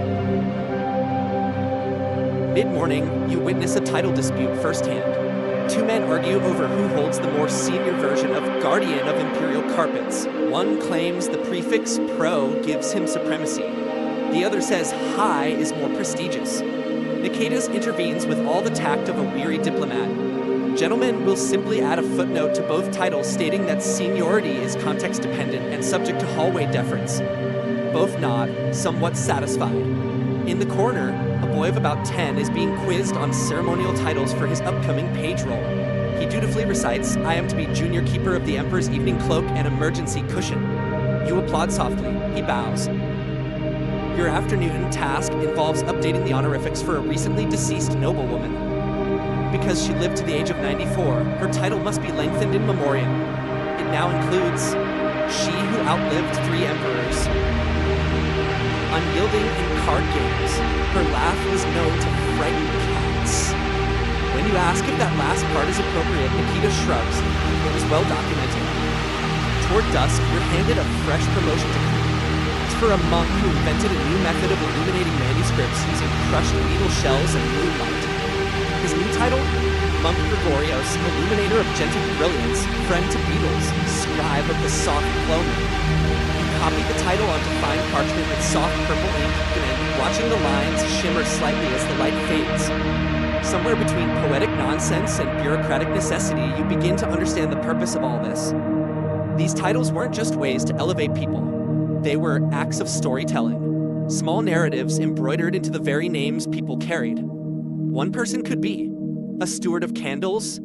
Mid-morning, you witness a title dispute firsthand. 2 men argue over who holds the more senior version of Guardian of Imperial Carpets. One claims the prefix pro gives him supremacy. The other says high is more prestigious. Nikitas intervenes with all the tact of a weary diplomat. Gentlemen will simply add a footnote to both titles stating that seniority is context-dependent and subject to hallway deference. Both nod, somewhat satisfied. In the corner, a boy of about 10 is being quizzed on ceremonial titles for his upcoming page roll. He dutifully recites, "I am to be junior keeper of the Emperor's evening cloak and emergency cushion." You applaud softly. He bows. Your afternoon task involves updating the honorifics for a recently deceased noblewoman. Because she lived to the age of 94, her title must be lengthened in memoriam. It now includes, "She who outlived 3 emperors." Unyielding in card games, her laugh was known to frighten cats. When you ask if that last part is appropriate, Nikita shrugs. It was well documented. Toward dusk, you're handed a fresh promotion decree. It's for a monk who invented a new method of illuminating manuscripts using crushed beetle shells and moonlight. His new title? Monk Gregorios, illuminator of gentle brilliance, friend to beetles, scribe of the soft clover. Copy the title onto fine parchment with soft purple ink, and watching the lines shimmer slightly as the light fades. Somewhere between poetic nonsense and bureaucratic necessity, you begin to understand the purpose of all this. These titles weren't just ways to elevate people. They were acts of storytelling, small narratives embroidered into the very names people carried. One person could be a steward of candles,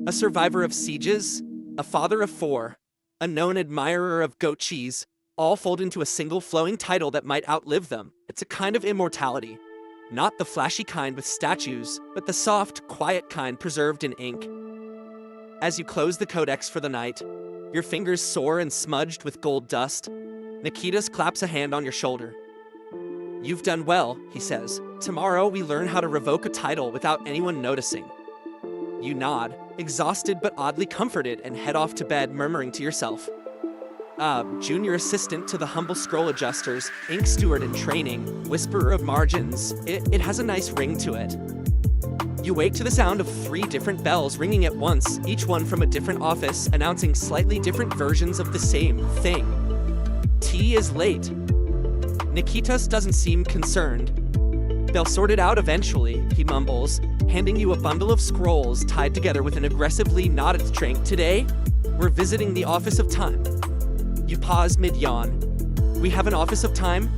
a survivor of sieges, a father of 4, a known admirer of goat cheese, all fold into a single flowing title that might outlive them. It's a kind of immortality. Not the flashy kind with statues, but the soft, quiet kind preserved in ink. As you close the codex for the night, your fingers sore and smudged with gold dust, Nikitas claps a hand on your shoulder. "You've done well," he says. "Tomorrow we learn how to revoke a title without anyone noticing." You nod, exhausted but oddly comforted, and head off to bed, murmuring to yourself, Junior assistant to the humble scroll adjusters, ink steward in training, whisperer of margins. It has a nice ring to it. You wake to the sound of 3 different bells ringing at once, each one from a different office, announcing slightly different versions of the same thing. Tea is late. Nikitas doesn't seem concerned. They'll sort it out eventually, he mumbles, handing you a bundle of scrolls tied together with an aggressively knotted string. Today, we're visiting the Office of Time. You pause mid-yawn. We have an Office of Time?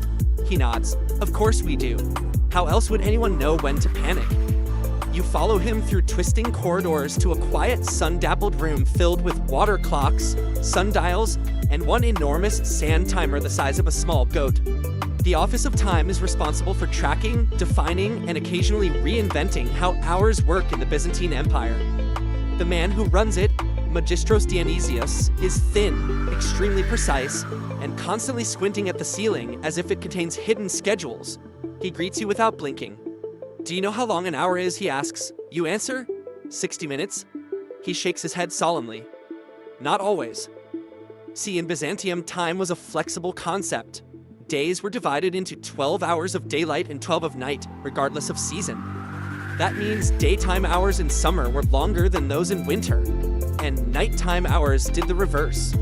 He nods. Of course we do. How else would anyone know when to panic? You follow him through twisting corridors to a quiet, sun-dappled room filled with water clocks, sundials, and one enormous sand timer the size of a small goat. The Office of Time is responsible for tracking, defining, and occasionally reinventing how hours work in the Byzantine Empire. The man who runs it, Magistros Dionysius, is thin, extremely precise, and constantly squinting at the ceiling as if it contains hidden schedules. He greets you without blinking. Do you know how long an hour is, he asks. You answer, 60 minutes. He shakes his head solemnly. Not always. See, in Byzantium, time was a flexible concept. Days were divided into 12 hours of daylight and 12 of night, regardless of season. That means daytime hours in summer were longer than those in winter, and nighttime hours did the reverse.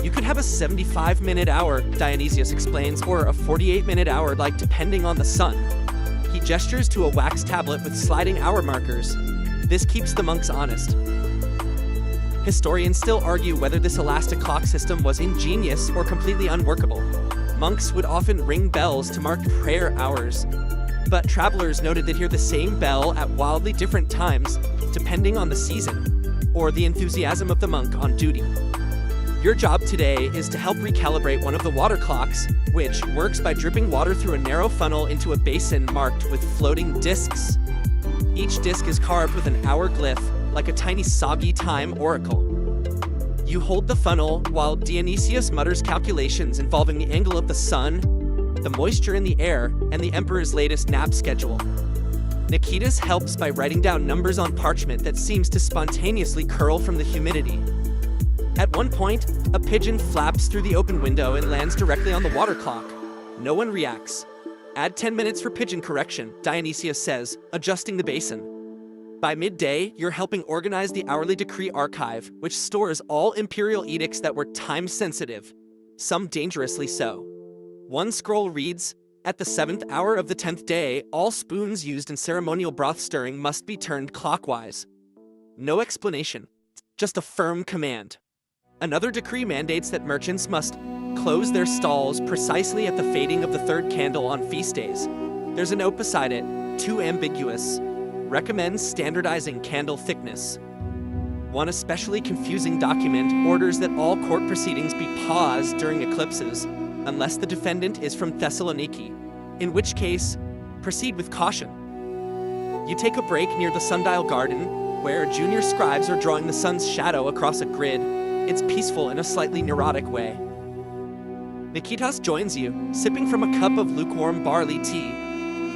You could have a 75-minute hour, Dionysius explains, or a 48-minute hour, depending on the sun. He gestures to a wax tablet with sliding hour markers. This keeps the monks honest. Historians still argue whether this elastic clock system was ingenious or completely unworkable. Monks would often ring bells to mark prayer hours, but travelers noted they'd hear the same bell at wildly different times, depending on the season, or the enthusiasm of the monk on duty. Your job today is to help recalibrate one of the water clocks, which works by dripping water through a narrow funnel into a basin marked with floating discs. Each disc is carved with an hour glyph, like a tiny soggy time oracle. You hold the funnel while Dionysius mutters calculations involving the angle of the sun, the moisture in the air, and the emperor's latest nap schedule. Nikitas helps by writing down numbers on parchment that seems to spontaneously curl from the humidity. At one point, a pigeon flaps through the open window and lands directly on the water clock. No one reacts. Add 10 minutes for pigeon correction, Dionysius says, adjusting the basin. By midday, you're helping organize the hourly decree archive, which stores all imperial edicts that were time-sensitive, some dangerously so. One scroll reads, at the 7th hour of the 10th day, all spoons used in ceremonial broth stirring must be turned clockwise. No explanation, just a firm command. Another decree mandates that merchants must close their stalls precisely at the fading of the 3rd candle on feast days. There's a note beside it, too ambiguous. Recommends standardizing candle thickness. One especially confusing document orders that all court proceedings be paused during eclipses, unless the defendant is from Thessaloniki, in which case, proceed with caution. You take a break near the sundial garden, where junior scribes are drawing the sun's shadow across a grid. It's peaceful in a slightly neurotic way. Nikitas joins you, sipping from a cup of lukewarm barley tea.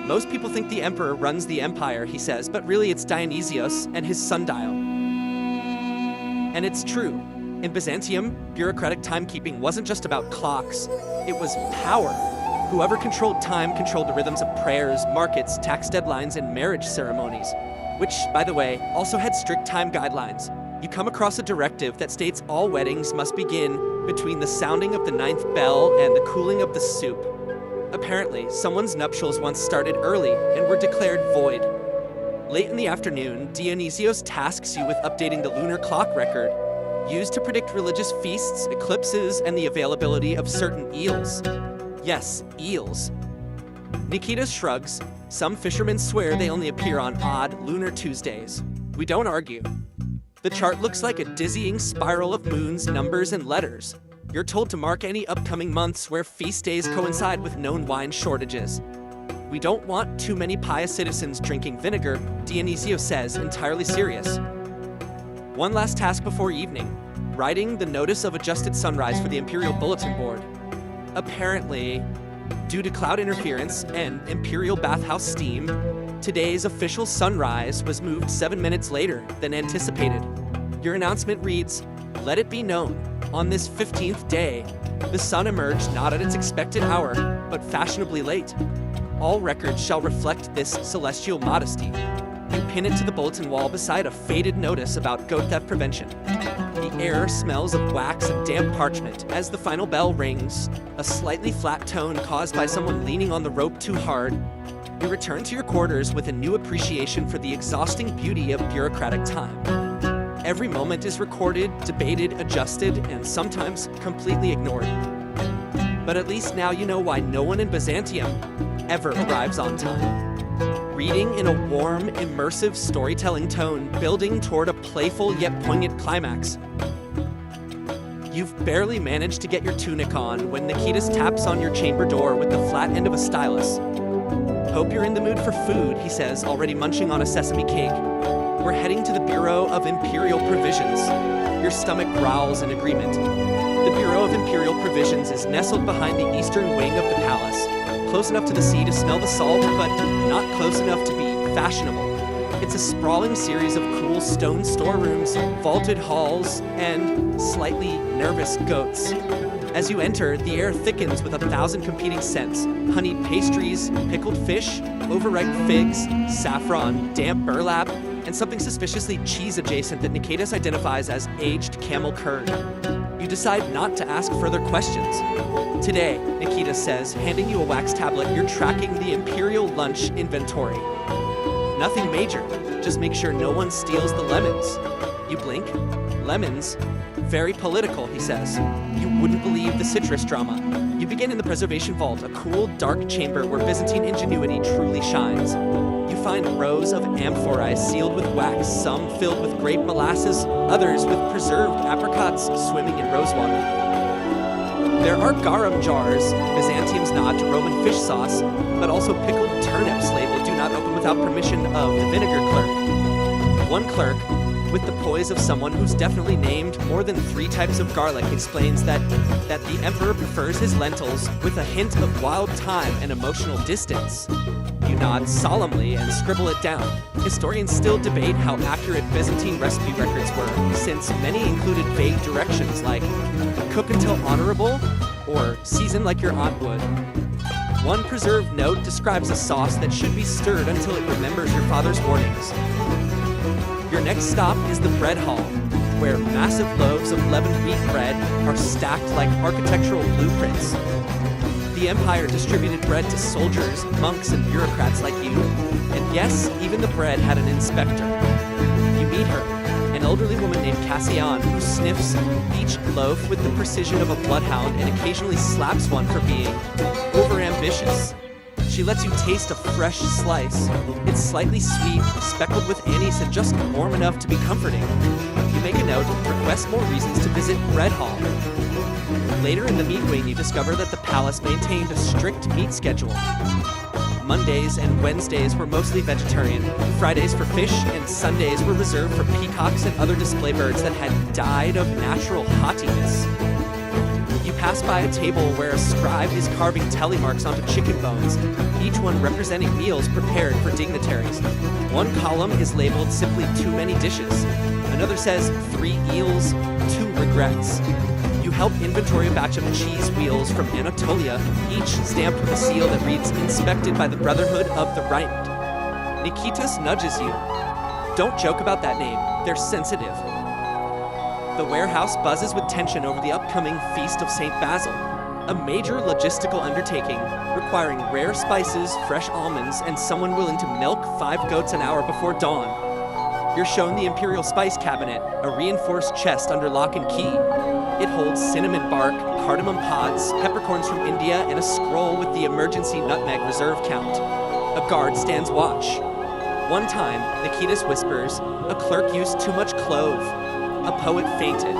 Most people think the emperor runs the empire, he says, but really it's Dionysius and his sundial. And it's true. In Byzantium, bureaucratic timekeeping wasn't just about clocks. It was power. Whoever controlled time controlled the rhythms of prayers, markets, tax deadlines, and marriage ceremonies, which, by the way, also had strict time guidelines. You come across a directive that states all weddings must begin between the sounding of the 9th bell and the cooling of the soup. Apparently, someone's nuptials once started early and were declared void. Late in the afternoon, Dionysios tasks you with updating the lunar clock record, used to predict religious feasts, eclipses, and the availability of certain eels. Yes, eels. Nikitas shrugs. Some fishermen swear they only appear on odd lunar Tuesdays. We don't argue. The chart looks like a dizzying spiral of moons, numbers, and letters. You're told to mark any upcoming months where feast days coincide with known wine shortages. We don't want too many pious citizens drinking vinegar, Dionysios says, entirely serious. One last task before evening, writing the notice of adjusted sunrise for the imperial bulletin board. Apparently, due to cloud interference and imperial bathhouse steam, today's official sunrise was moved 7 minutes later than anticipated. Your announcement reads, "Let it be known, On this 15th day, the sun emerged not at its expected hour, but fashionably late. All records shall reflect this celestial modesty. You pin it to the bulletin wall beside a faded notice about goat theft prevention. The air smells of wax and damp parchment as the final bell rings, a slightly flat tone caused by someone leaning on the rope too hard. You return to your quarters with a new appreciation for the exhausting beauty of bureaucratic time. Every moment is recorded, debated, adjusted, and sometimes completely ignored. But at least now you know why no one in Byzantium ever arrives on time. Reading in a warm, immersive storytelling tone, building toward a playful yet poignant climax. You've barely managed to get your tunic on when Nikitas taps on your chamber door with the flat end of a stylus. "Hope you're in the mood for food," he says, already munching on a sesame cake. "We're heading to the Bureau of Imperial Provisions." Your stomach growls in agreement. The Bureau of Imperial Provisions is nestled behind the eastern wing of the palace, close enough to the sea to smell the salt, but not close enough to be fashionable. It's a sprawling series of cool stone storerooms, vaulted halls, and slightly nervous goats. As you enter, the air thickens with 1,000 competing scents: honeyed pastries, pickled fish, overripe figs, saffron, damp burlap, and something suspiciously cheese-adjacent that Nikitas identifies as aged camel curd. You decide not to ask further questions. "Today," Nikitas says, handing you a wax tablet, "you're tracking the imperial lunch inventory. Nothing major, just make sure no one steals the lemons." You blink. "Lemons? Very political," he says. "You wouldn't believe the citrus drama." You begin in the preservation vault, a cool, dark chamber where Byzantine ingenuity truly shines. You find rows of amphorae sealed with wax, some filled with grape molasses, others with preserved apricots swimming in rosewater. There are garum jars, Byzantium's nod to Roman fish sauce, but also pickled turnips labeled "Do not open without permission of the vinegar clerk." One clerk, with the poise of someone who's definitely named more than 3 types of garlic, explains that the emperor prefers his lentils with a hint of wild thyme and emotional distance. You nod solemnly and scribble it down. Historians still debate how accurate Byzantine recipe records were, since many included vague directions like "cook until honorable" or "season like your aunt would." One preserved note describes a sauce that should be stirred until it remembers your father's warnings. Your next stop is the bread hall, where massive loaves of leavened wheat bread are stacked like architectural blueprints. The empire distributed bread to soldiers, monks, and bureaucrats like you. And yes, even the bread had an inspector. You meet her, an elderly woman named Cassian, who sniffs each loaf with the precision of a bloodhound and occasionally slaps one for being overambitious. She lets you taste a fresh slice. It's slightly sweet, speckled with anise, and just warm enough to be comforting. You make a note, request more reasons to visit Bread Hall. Later in the meat wing, you discover that the palace maintained a strict meat schedule. Mondays and Wednesdays were mostly vegetarian, Fridays for fish, and Sundays were reserved for peacocks and other display birds that had died of natural haughtiness. You pass by a table where a scribe is carving telemarks onto chicken bones, each one representing meals prepared for dignitaries. One column is labeled simply "too many dishes." Another says 3 eels, 2 regrets. You help inventory a batch of cheese wheels from Anatolia, each stamped with a seal that reads "Inspected by the Brotherhood of the Right." Nikitas nudges you. "Don't joke about that name, they're sensitive." The warehouse buzzes with tension over the upcoming Feast of St. Basil, a major logistical undertaking requiring rare spices, fresh almonds, and someone willing to milk 5 goats an hour before dawn. You're shown the Imperial Spice Cabinet, a reinforced chest under lock and key. It holds cinnamon bark, cardamom pods, peppercorns from India, and a scroll with the emergency nutmeg reserve count. A guard stands watch. One time, Nikitas whispers, a clerk used too much clove. A poet fainted.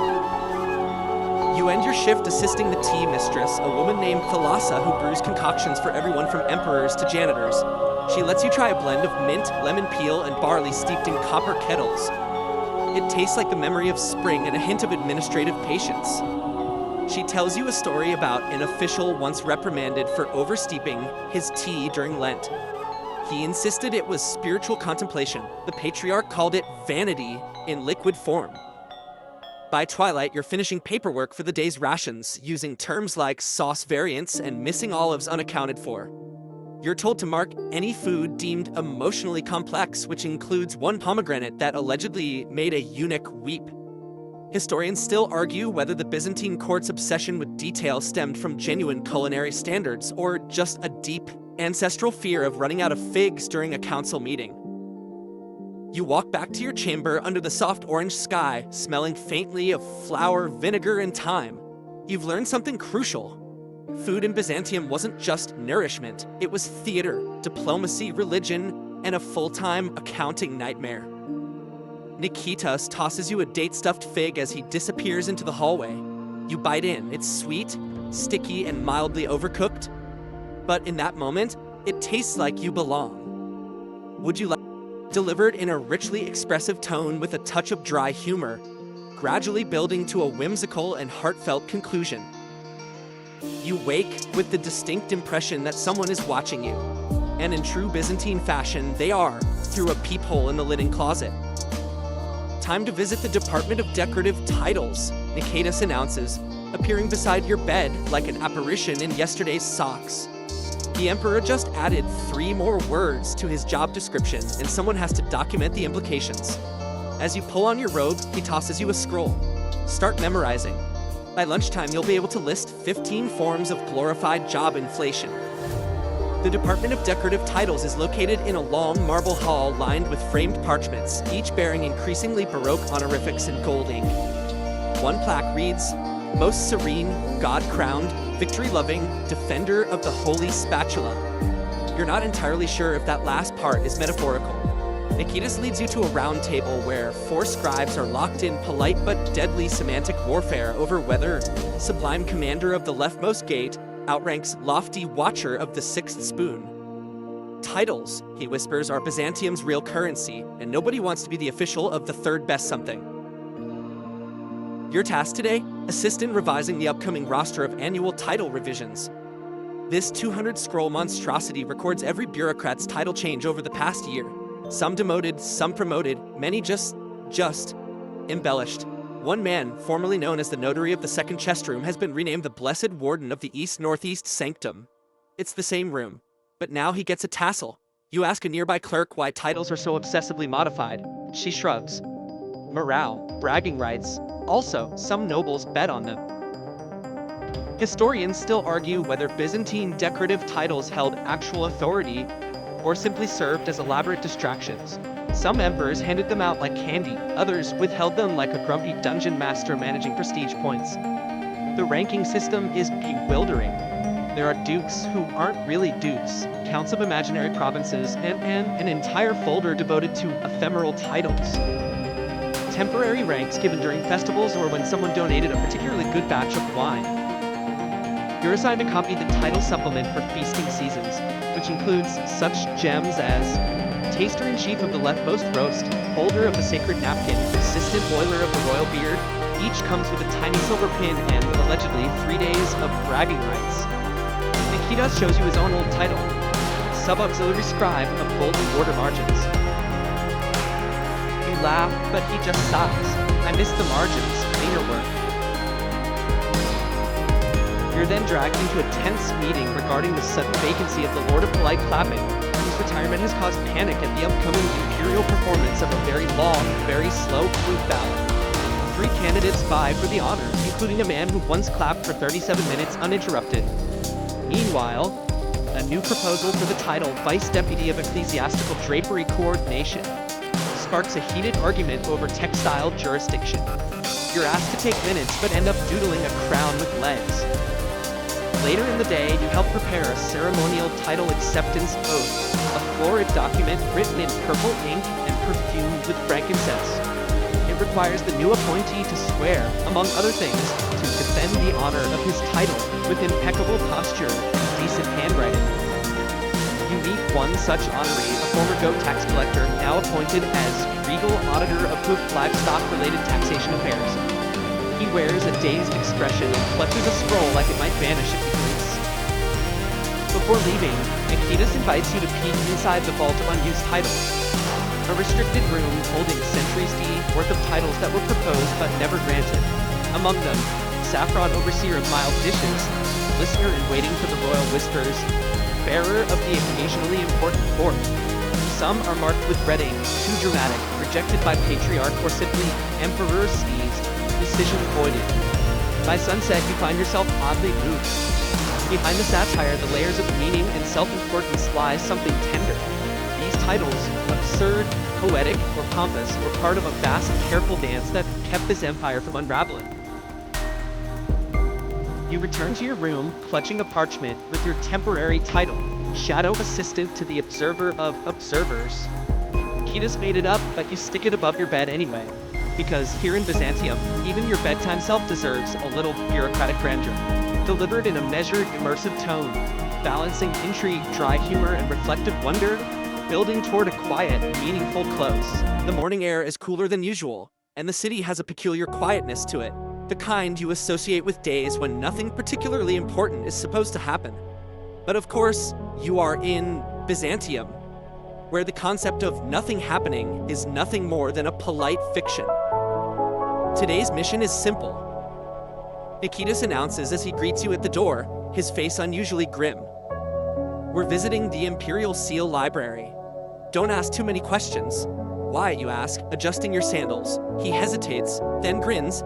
You end your shift assisting the tea mistress, a woman named Thalassa who brews concoctions for everyone from emperors to janitors. She lets you try a blend of mint, lemon peel, and barley steeped in copper kettles. It tastes like the memory of spring and a hint of administrative patience. She tells you a story about an official once reprimanded for oversteeping his tea during Lent. He insisted it was spiritual contemplation. The patriarch called it vanity in liquid form. By twilight, you're finishing paperwork for the day's rations, using terms like sauce variants and missing olives unaccounted for. You're told to mark any food deemed emotionally complex, which includes one pomegranate that allegedly made a eunuch weep. Historians still argue whether the Byzantine court's obsession with detail stemmed from genuine culinary standards or just a deep, ancestral fear of running out of figs during a council meeting. You walk back to your chamber under the soft orange sky, smelling faintly of flour, vinegar, and thyme. You've learned something crucial. Food in Byzantium wasn't just nourishment, it was theater, diplomacy, religion, and a full-time accounting nightmare. Nikitas tosses you a date-stuffed fig as he disappears into the hallway. You bite in. It's sweet, sticky, and mildly overcooked. But in that moment, it tastes like you belong. Would you like delivered in a richly expressive tone with a touch of dry humor, gradually building to a whimsical and heartfelt conclusion. You wake with the distinct impression that someone is watching you. And in true Byzantine fashion, they are, through a peephole in the linen closet. Time to visit the Department of Decorative Titles, Nikitas announces, appearing beside your bed like an apparition in yesterday's socks. The Emperor just added 3 more words to his job description, and someone has to document the implications. As you pull on your robe, he tosses you a scroll. Start memorizing. By lunchtime, you'll be able to list 15 forms of glorified job inflation. The Department of Decorative Titles is located in a long marble hall lined with framed parchments, each bearing increasingly Baroque honorifics in gold ink. One plaque reads, "Most serene, God-crowned, victory-loving, defender of the holy spatula." You're not entirely sure if that last part is metaphorical. Nikitas leads you to a round table where 4 scribes are locked in polite but deadly semantic warfare over whether sublime commander of the leftmost gate outranks lofty watcher of the 6th spoon. Titles, he whispers, are Byzantium's real currency, and nobody wants to be the official of the 3rd best something. Your task today? Assist in revising the upcoming roster of annual title revisions. This 200-scroll monstrosity records every bureaucrat's title change over the past year. Some demoted, some promoted, many just embellished. One man, formerly known as the notary of the 2nd chest room, has been renamed the Blessed Warden of the East-Northeast Sanctum. It's the same room, but now he gets a tassel. You ask a nearby clerk why titles are so obsessively modified. She shrugs. Morale, bragging rights. Also, some nobles bet on them. Historians still argue whether Byzantine decorative titles held actual authority or simply served as elaborate distractions. Some emperors handed them out like candy, others withheld them like a grumpy dungeon master managing prestige points. The ranking system is bewildering. There are dukes who aren't really dukes, counts of imaginary provinces, and an entire folder devoted to ephemeral titles. Temporary ranks given during festivals or when someone donated a particularly good batch of wine. You're assigned to copy the title supplement for feasting seasons, which includes such gems as Taster-in-Chief of the leftmost roast, holder of the sacred napkin, assistant boiler of the royal beard. Each comes with a tiny silver pin and, allegedly, 3 days of bragging rights. Nikitas shows you his own old title, Sub-Auxiliary Scribe of Golden Border Margins. You laugh, but he just sighs. I miss the margins, cleaner work. You're then dragged into a tense meeting regarding the sudden vacancy of the Lord of Polite Clapping, whose retirement has caused panic at the upcoming imperial performance of a very long, very slow flute ballad. 3 candidates vie for the honor, including a man who once clapped for 37 minutes uninterrupted. Meanwhile, a new proposal for the title Vice Deputy of Ecclesiastical Drapery Coordination sparks a heated argument over textile jurisdiction. You're asked to take minutes, but end up doodling a crown with legs. Later in the day, you help prepare a ceremonial title acceptance oath, a florid document written in purple ink and perfumed with frankincense. It requires the new appointee to swear, among other things, to defend the honor of his title with impeccable posture and decent handwriting. You meet one such honoree, a former goat tax collector, now appointed as regal auditor of hoofed livestock-related taxation affairs. He wears a dazed expression and clutches a scroll like it might vanish if he blinks. Before leaving, Nikitas invites you to peek inside the vault of unused titles. a restricted room holding centuries worth of titles that were proposed but never granted. Among them, saffron overseer of mild dishes, listener in waiting for the royal whispers, bearer of the occasionally important fourth. Some are marked with red ink, too dramatic, rejected by patriarch, or simply emperor sneezed, decision voided. By sunset, you find yourself oddly moved. Behind the satire, the layers of meaning and self-importance lies something tender. These titles, absurd, poetic, or pompous, were part of a vast and careful dance that kept this empire from unraveling. You return to your room, clutching a parchment with your temporary title, Shadow Assistant to the Observer of Observers. Nikitas made it up, but you stick it above your bed anyway. Because here in Byzantium, even your bedtime self deserves a little bureaucratic grandeur. Delivered in a measured, immersive tone, balancing intrigue, dry humor, and reflective wonder, building toward a quiet, meaningful close. The morning air is cooler than usual, and the city has a peculiar quietness to it, the kind you associate with days when nothing particularly important is supposed to happen. But of course, you are in Byzantium, where the concept of nothing happening is nothing more than a polite fiction. Today's mission is simple. Nikitas announces as he greets you at the door, his face unusually grim. We're visiting the Imperial Seal Library. Don't ask too many questions. Why, you ask, adjusting your sandals. He hesitates, then grins,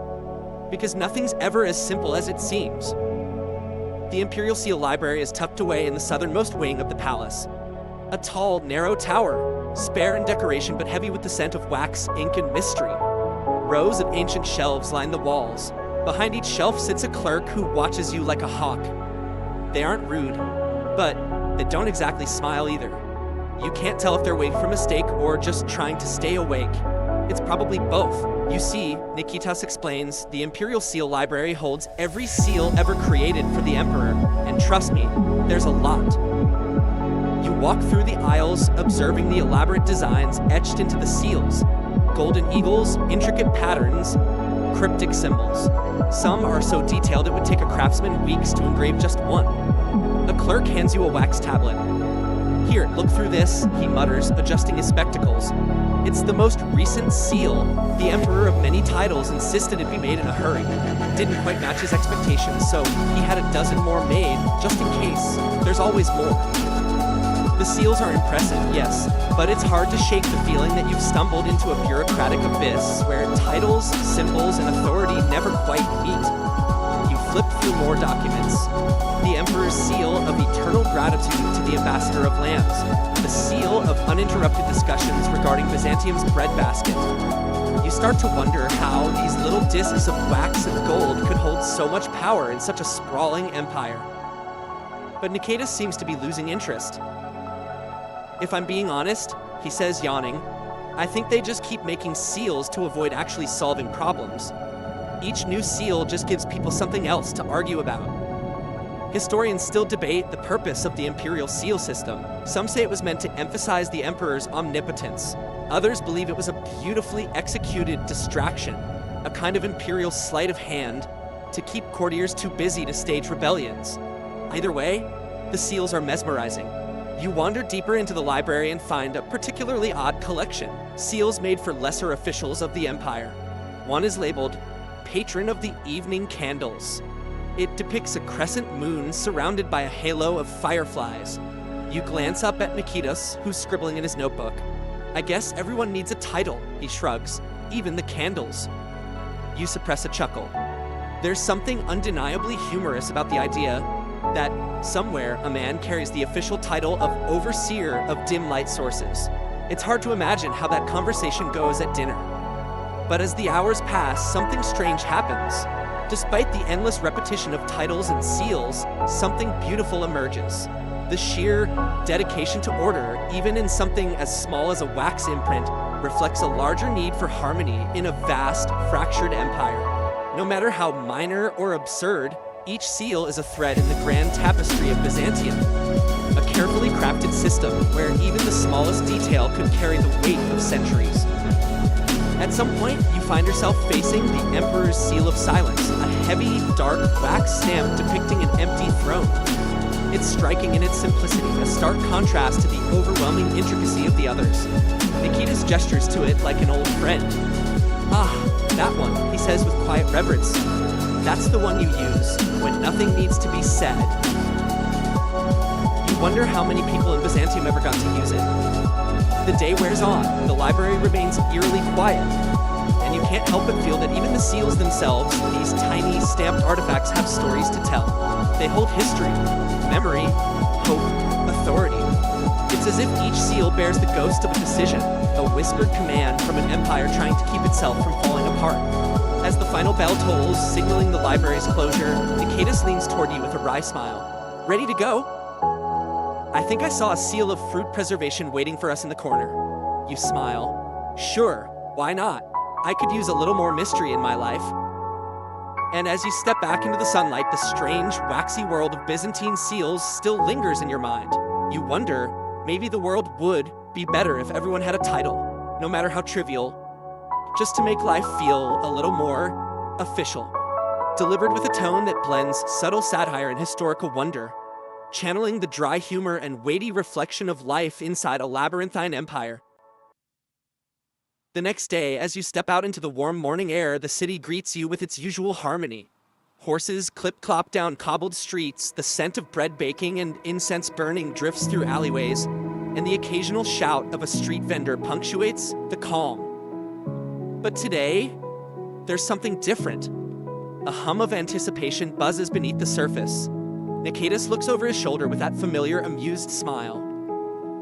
because nothing's ever as simple as it seems. The Imperial Seal Library is tucked away in the southernmost wing of the palace. A tall, narrow tower, spare in decoration but heavy with the scent of wax, ink, and mystery. Rows of ancient shelves line the walls. Behind each shelf sits a clerk who watches you like a hawk. They aren't rude, but they don't exactly smile either. You can't tell if they're waiting for a mistake or just trying to stay awake. It's probably both. You see, Nikitas explains, the Imperial Seal Library holds every seal ever created for the Emperor, and trust me, there's a lot. You walk through the aisles, observing the elaborate designs etched into the seals. Golden eagles, intricate patterns, cryptic symbols. Some are so detailed it would take a craftsman weeks to engrave just one. A clerk hands you a wax tablet. Here, look through this, he mutters, adjusting his spectacles. It's the most recent seal. The Emperor of many titles insisted it be made in a hurry. Didn't quite match his expectations, so he had a dozen more made, just in case. There's always more. The seals are impressive, yes, but it's hard to shake the feeling that you've stumbled into a bureaucratic abyss where titles, symbols, and authority never quite meet. You flip through more documents. The Emperor's seal of eternal gratitude to the Ambassador of Lands. The seal of uninterrupted discussions regarding Byzantium's breadbasket. You start to wonder how these little discs of wax and gold could hold so much power in such a sprawling empire. But Nikitas seems to be losing interest. If I'm being honest, he says, yawning, I think they just keep making seals to avoid actually solving problems. Each new seal just gives people something else to argue about. Historians still debate the purpose of the imperial seal system. Some say it was meant to emphasize the emperor's omnipotence. Others believe it was a beautifully executed distraction, a kind of imperial sleight of hand to keep courtiers too busy to stage rebellions. Either way, the seals are mesmerizing. You wander deeper into the library and find a particularly odd collection. Seals made for lesser officials of the empire. One is labeled Patron of the Evening Candles. It depicts a crescent moon surrounded by a halo of fireflies. You glance up at Nikitas, who's scribbling in his notebook. I guess everyone needs a title, he shrugs, even the candles. You suppress a chuckle. There's something undeniably humorous about the idea that somewhere a man carries the official title of Overseer of Dim Light Sources. It's hard to imagine how that conversation goes at dinner. But as the hours pass, something strange happens. Despite the endless repetition of titles and seals, something beautiful emerges. The sheer dedication to order, even in something as small as a wax imprint, reflects a larger need for harmony in a vast, fractured empire. No matter how minor or absurd, each seal is a thread in the grand tapestry of Byzantium. A carefully crafted system where even the smallest detail could carry the weight of centuries. At some point, you find yourself facing the Emperor's Seal of Silence, a heavy, dark wax stamp depicting an empty throne. It's striking in its simplicity, a stark contrast to the overwhelming intricacy of the others. Nikitas gestures to it like an old friend. Ah, that one, he says with quiet reverence. That's the one you use when nothing needs to be said. You wonder how many people in Byzantium ever got to use it. The day wears on, the library remains eerily quiet, and you can't help but feel that even the seals themselves, these tiny stamped artifacts, have stories to tell. They hold history, memory, hope, authority. It's as if each seal bears the ghost of a decision, a whispered command from an empire trying to keep itself from falling apart. As the final bell tolls, signaling the library's closure, Nikitas leans toward you with a wry smile. Ready to go? I think I saw a seal of fruit preservation waiting for us in the corner. You smile. Sure, why not? I could use a little more mystery in my life. And as you step back into the sunlight, the strange, waxy world of Byzantine seals still lingers in your mind. You wonder, maybe the world would be better if everyone had a title, no matter how trivial, just to make life feel a little more official. Delivered with a tone that blends subtle satire and historical wonder, channeling the dry humor and weighty reflection of life inside a labyrinthine empire. The next day, as you step out into the warm morning air, the city greets you with its usual harmony. Horses clip-clop down cobbled streets, the scent of bread baking and incense burning drifts through alleyways, and the occasional shout of a street vendor punctuates the calm. But today, there's something different. A hum of anticipation buzzes beneath the surface. Nikitas looks over his shoulder with that familiar, amused smile.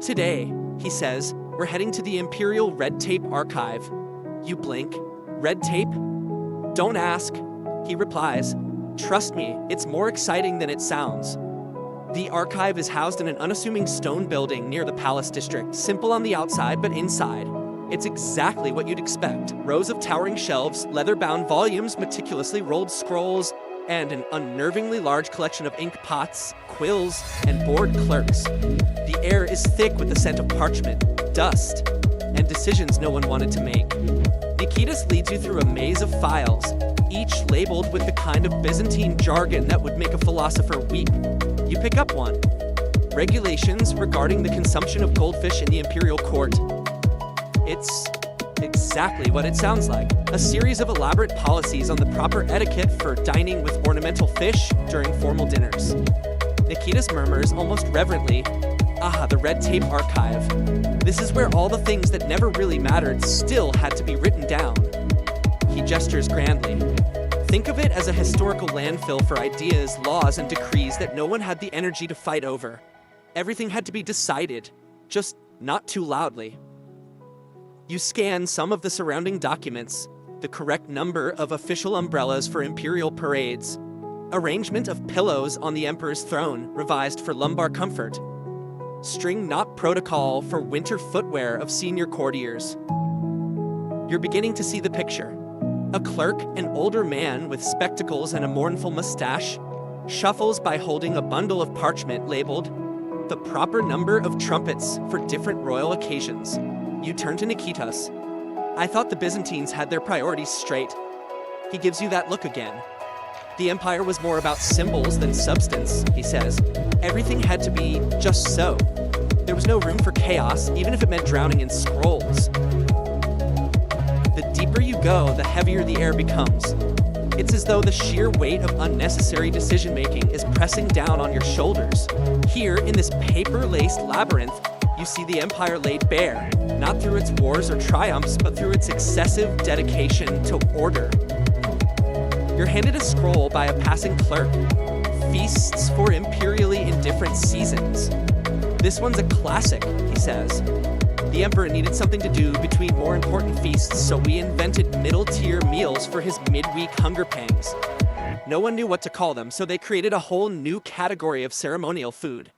Today, he says, we're heading to the Imperial Red Tape Archive. You blink. Red tape? Don't ask, he replies. Trust me, it's more exciting than it sounds. The archive is housed in an unassuming stone building near the Palace District, simple on the outside, but inside, it's exactly what you'd expect. Rows of towering shelves, leather-bound volumes, meticulously rolled scrolls, and an unnervingly large collection of ink pots, quills, and bored clerks. The air is thick with the scent of parchment, dust, and decisions no one wanted to make. Nikitas leads you through a maze of files, each labeled with the kind of Byzantine jargon that would make a philosopher weep. You pick up one. Regulations regarding the consumption of goldfish in the imperial court. It's exactly what it sounds like. A series of elaborate policies on the proper etiquette for dining with ornamental fish during formal dinners. Nikitas murmurs almost reverently, "Ah, the Red Tape Archive. This is where all the things that never really mattered still had to be written down." He gestures grandly. Think of it as a historical landfill for ideas, laws, and decrees that no one had the energy to fight over. Everything had to be decided, just not too loudly. You scan some of the surrounding documents, the correct number of official umbrellas for imperial parades, arrangement of pillows on the emperor's throne revised for lumbar comfort, string knot protocol for winter footwear of senior courtiers. You're beginning to see the picture. A clerk, an older man with spectacles and a mournful mustache, shuffles by holding a bundle of parchment labeled the proper number of trumpets for different royal occasions. You turn to Nikitas. I thought the Byzantines had their priorities straight. He gives you that look again. The empire was more about symbols than substance, he says. Everything had to be just so. There was no room for chaos, even if it meant drowning in scrolls. The deeper you go, the heavier the air becomes. It's as though the sheer weight of unnecessary decision-making is pressing down on your shoulders. Here, in this paper-laced labyrinth, you see the empire laid bare, not through its wars or triumphs, but through its excessive dedication to order. You're handed a scroll by a passing clerk. Feasts for imperially indifferent seasons. This one's a classic, he says. The emperor needed something to do between more important feasts, so we invented middle-tier meals for his midweek hunger pangs. No one knew what to call them, so they created a whole new category of ceremonial food.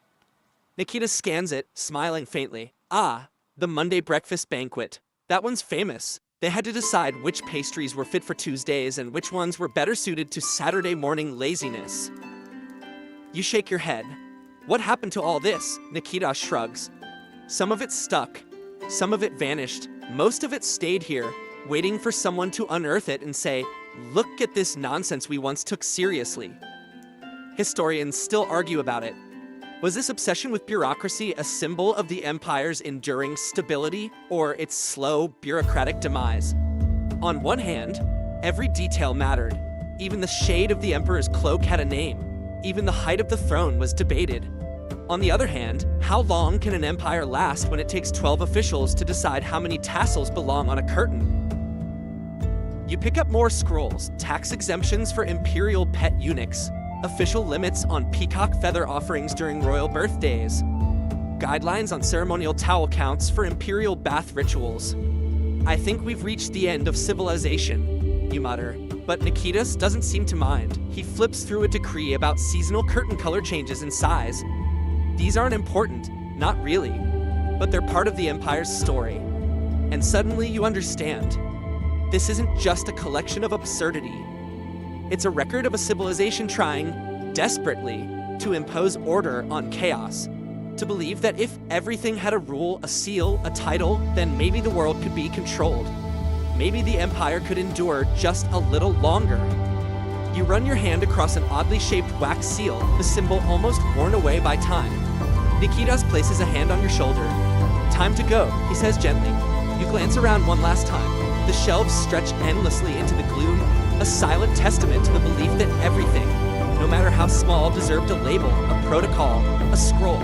Nikitas scans it, smiling faintly. Ah, the Monday breakfast banquet. That one's famous. They had to decide which pastries were fit for Tuesdays and which ones were better suited to Saturday morning laziness. You shake your head. What happened to all this? Nikitas shrugs. Some of it stuck. Some of it vanished. Most of it stayed here, waiting for someone to unearth it and say, look at this nonsense we once took seriously. Historians still argue about it. Was this obsession with bureaucracy a symbol of the empire's enduring stability or its slow, bureaucratic demise? On one hand, every detail mattered. Even the shade of the emperor's cloak had a name. Even the height of the throne was debated. On the other hand, how long can an empire last when it takes 12 officials to decide how many tassels belong on a curtain? You pick up more scrolls, tax exemptions for imperial pet eunuchs, official limits on peacock feather offerings during royal birthdays, guidelines on ceremonial towel counts for imperial bath rituals. I think we've reached the end of civilization, you mutter. But Nikitas doesn't seem to mind. He flips through a decree about seasonal curtain color changes in size. These aren't important, not really, but they're part of the Empire's story. And suddenly you understand. This isn't just a collection of absurdity. It's a record of a civilization trying, desperately, to impose order on chaos. To believe that if everything had a rule, a seal, a title, then maybe the world could be controlled. Maybe the Empire could endure just a little longer. You run your hand across an oddly shaped wax seal, the symbol almost worn away by time. Nikitas places a hand on your shoulder. Time to go, he says gently. You glance around one last time. The shelves stretch endlessly into the gloom, a silent testament to the belief that everything, no matter how small, deserved a label, a protocol, a scroll.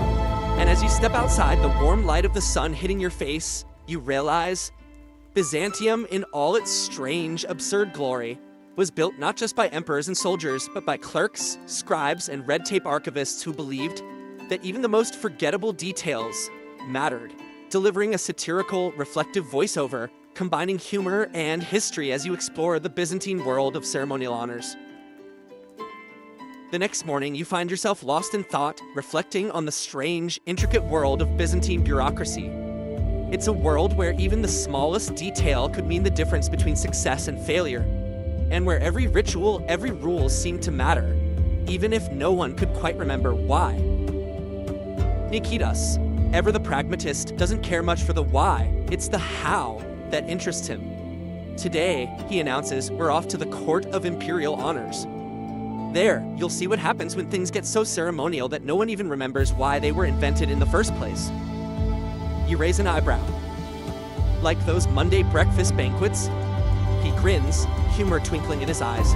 And as you step outside, the warm light of the sun hitting your face, you realize Byzantium, in all its strange, absurd glory, was built not just by emperors and soldiers, but by clerks, scribes, and red tape archivists who believed that even the most forgettable details mattered, delivering a satirical, reflective voiceover, combining humor and history as you explore the Byzantine world of ceremonial honors. The next morning, you find yourself lost in thought, reflecting on the strange, intricate world of Byzantine bureaucracy. It's a world where even the smallest detail could mean the difference between success and failure, and where every ritual, every rule seemed to matter, even if no one could quite remember why. Nikitas, ever the pragmatist, doesn't care much for the why, it's the how that interests him. Today, he announces, we're off to the Court of Imperial Honors. There, you'll see what happens when things get so ceremonial that no one even remembers why they were invented in the first place. You raise an eyebrow. Like those Monday breakfast banquets? He grins, humor twinkling in his eyes.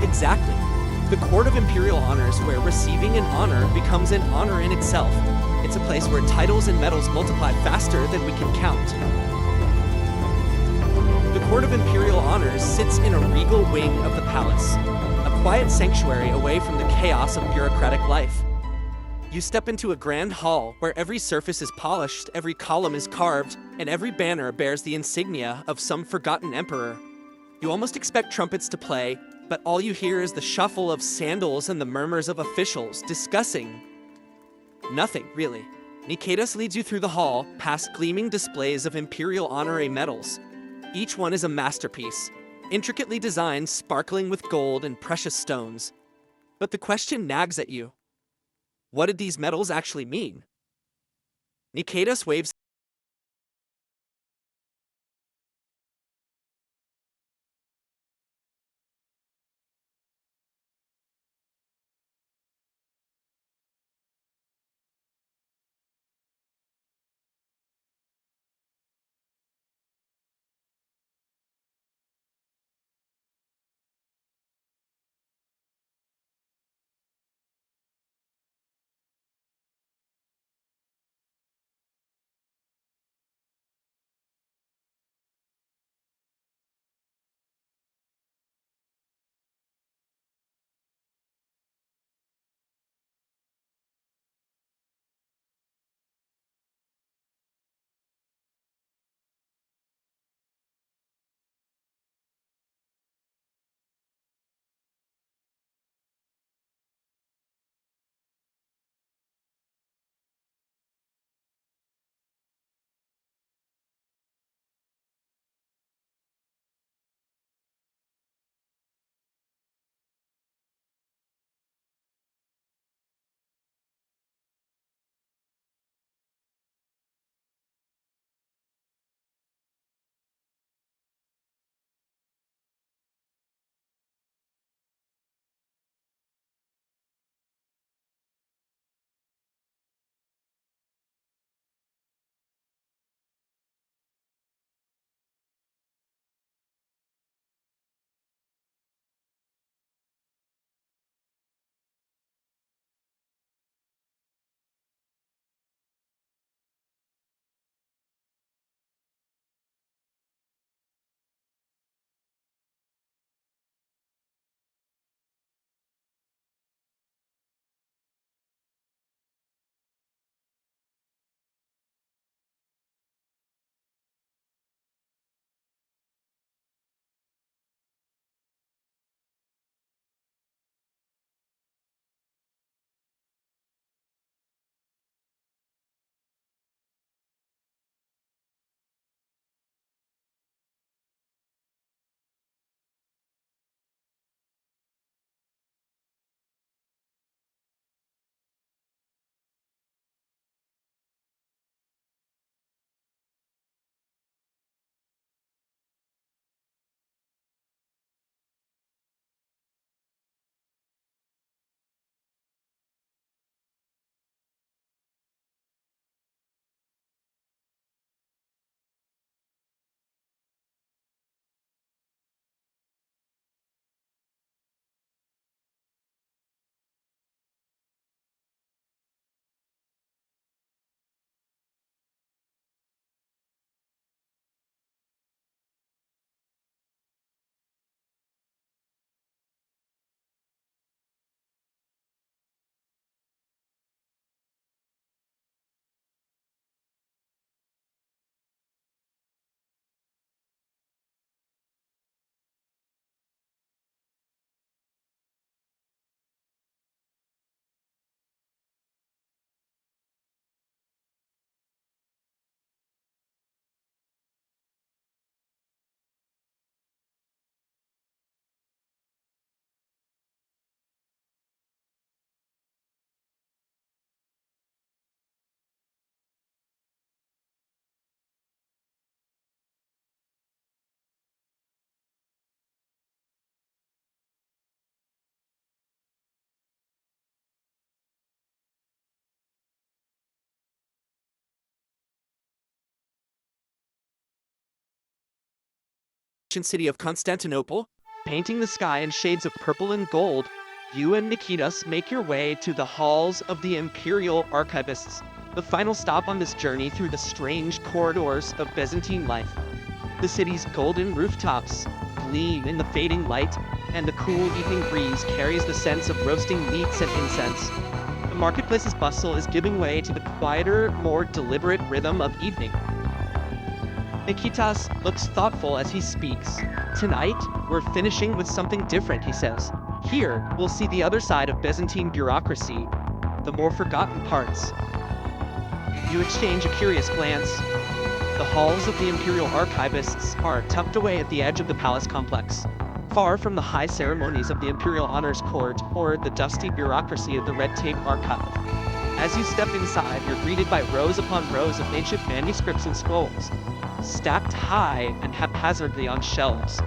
Exactly. The Court of Imperial Honors, where receiving an honor becomes an honor in itself. It's a place where titles and medals multiply faster than we can count. The Court of Imperial Honors sits in a regal wing of the palace, a quiet sanctuary away from the chaos of bureaucratic life. You step into a grand hall where every surface is polished, every column is carved, and every banner bears the insignia of some forgotten emperor. You almost expect trumpets to play, but all you hear is the shuffle of sandals and the murmurs of officials discussing nothing, really. Nikitas leads you through the hall, past gleaming displays of imperial honorary medals. Each one is a masterpiece, intricately designed, sparkling with gold and precious stones. But the question nags at you. What did these medals actually mean? Nikitas waves ancient city of Constantinople. Painting the sky in shades of purple and gold, you and Nikitas make your way to the halls of the Imperial Archivists, the final stop on this journey through the strange corridors of Byzantine life. The city's golden rooftops gleam in the fading light, and the cool evening breeze carries the sense of roasting meats and incense. The marketplace's bustle is giving way to the quieter, more deliberate rhythm of evening. Nikitas looks thoughtful as he speaks. Tonight, we're finishing with something different, he says. Here, we'll see the other side of Byzantine bureaucracy, the more forgotten parts. You exchange a curious glance. The halls of the Imperial Archivists are tucked away at the edge of the palace complex, far from the high ceremonies of the Imperial Honors Court or the dusty bureaucracy of the Red Tape Archive. As you step inside, you're greeted by rows upon rows of ancient manuscripts and scrolls, stacked high and haphazardly on shelves.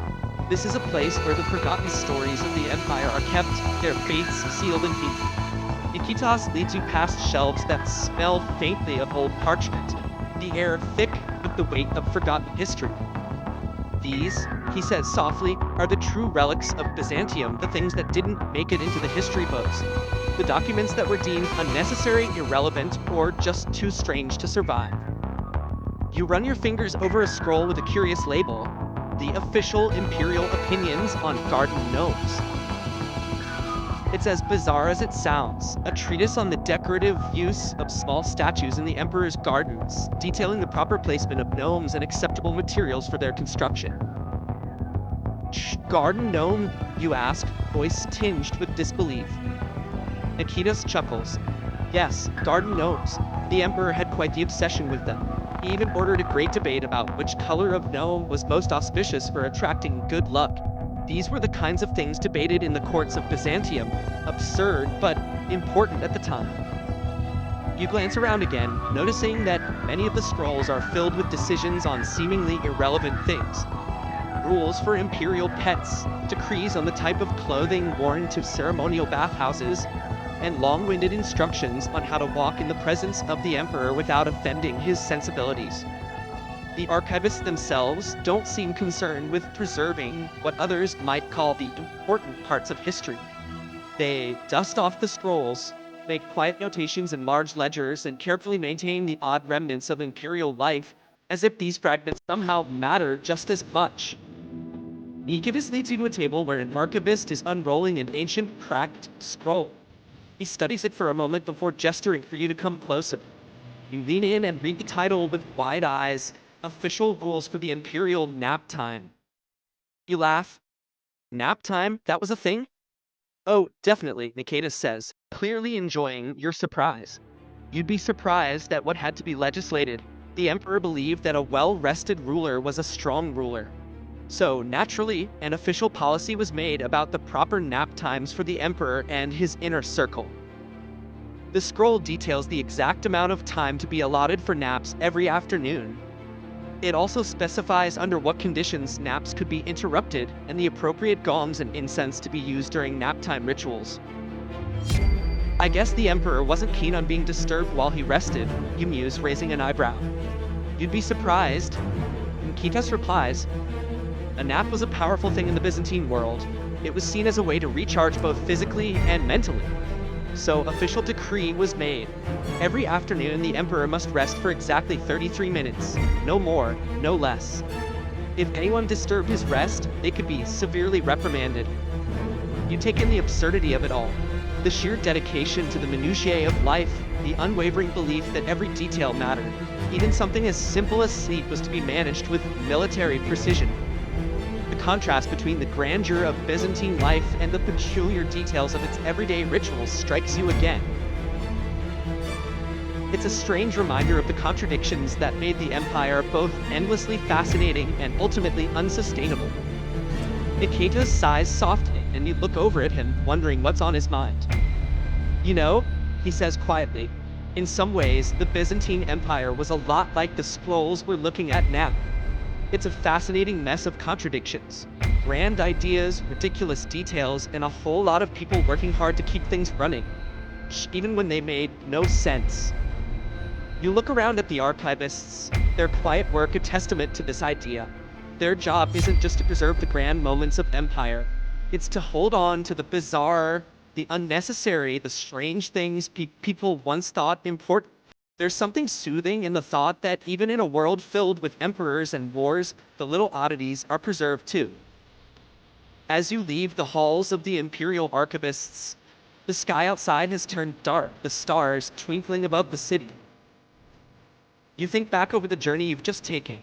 This is a place where the forgotten stories of the Empire are kept, their fates sealed in ink. Nikitas leads you past shelves that smell faintly of old parchment, the air thick with the weight of forgotten history. These, he says softly, are the true relics of Byzantium, the things that didn't make it into the history books, the documents that were deemed unnecessary, irrelevant, or just too strange to survive. You run your fingers over a scroll with a curious label, the official imperial opinions on garden gnomes. It's as bizarre as it sounds, a treatise on the decorative use of small statues in the emperor's gardens, detailing the proper placement of gnomes and acceptable materials for their construction. Garden gnome, you ask, voice tinged with disbelief. Nikitas chuckles. Yes, garden gnomes. The emperor had quite the obsession with them. He even ordered a great debate about which color of gnome was most auspicious for attracting good luck. These were the kinds of things debated in the courts of Byzantium, absurd but important at the time. You glance around again, noticing that many of the scrolls are filled with decisions on seemingly irrelevant things. Rules for imperial pets, decrees on the type of clothing worn to ceremonial bathhouses, and long-winded instructions on how to walk in the presence of the emperor without offending his sensibilities. The archivists themselves don't seem concerned with preserving what others might call the important parts of history. They dust off the scrolls, make quiet notations in large ledgers, and carefully maintain the odd remnants of imperial life, as if these fragments somehow matter just as much. Nikitas leads you to a table where an archivist is unrolling an ancient, cracked scroll. He studies it for a moment before gesturing for you to come closer. You lean in and read the title with wide eyes, Official Rules for the Imperial Nap Time. You laugh. Nap time? That was a thing? Oh, definitely, Nikitas says, clearly enjoying your surprise. You'd be surprised at what had to be legislated. The emperor believed that a well-rested ruler was a strong ruler. So, naturally, an official policy was made about the proper nap times for the emperor and his inner circle. The scroll details the exact amount of time to be allotted for naps every afternoon. It also specifies under what conditions naps could be interrupted and the appropriate gongs and incense to be used during naptime rituals. I guess the emperor wasn't keen on being disturbed while he rested, you muse, raising an eyebrow. You'd be surprised. Nikitas replies, a nap was a powerful thing in the Byzantine world. It was seen as a way to recharge both physically and mentally. So official decree was made. Every afternoon, the emperor must rest for exactly 33 minutes. No more, no less. If anyone disturbed his rest, they could be severely reprimanded. You take in the absurdity of it all. The sheer dedication to the minutiae of life, the unwavering belief that every detail mattered. Even something as simple as sleep was to be managed with military precision. The contrast between the grandeur of Byzantine life and the peculiar details of its everyday rituals strikes you again. It's a strange reminder of the contradictions that made the empire both endlessly fascinating and ultimately unsustainable. Nikitas sighs softly, and you look over at him, wondering what's on his mind. You know, he says quietly, in some ways, the Byzantine Empire was a lot like the scrolls we're looking at now. It's a fascinating mess of contradictions. Grand ideas, ridiculous details, and a whole lot of people working hard to keep things running, even when they made no sense. You look around at the archivists, their quiet work a testament to this idea. Their job isn't just to preserve the grand moments of empire, it's to hold on to the bizarre, the unnecessary, the strange things people once thought important. There's something soothing in the thought that even in a world filled with emperors and wars, the little oddities are preserved too. As you leave the halls of the imperial archivists, the sky outside has turned dark, the stars twinkling above the city. You think back over the journey you've just taken,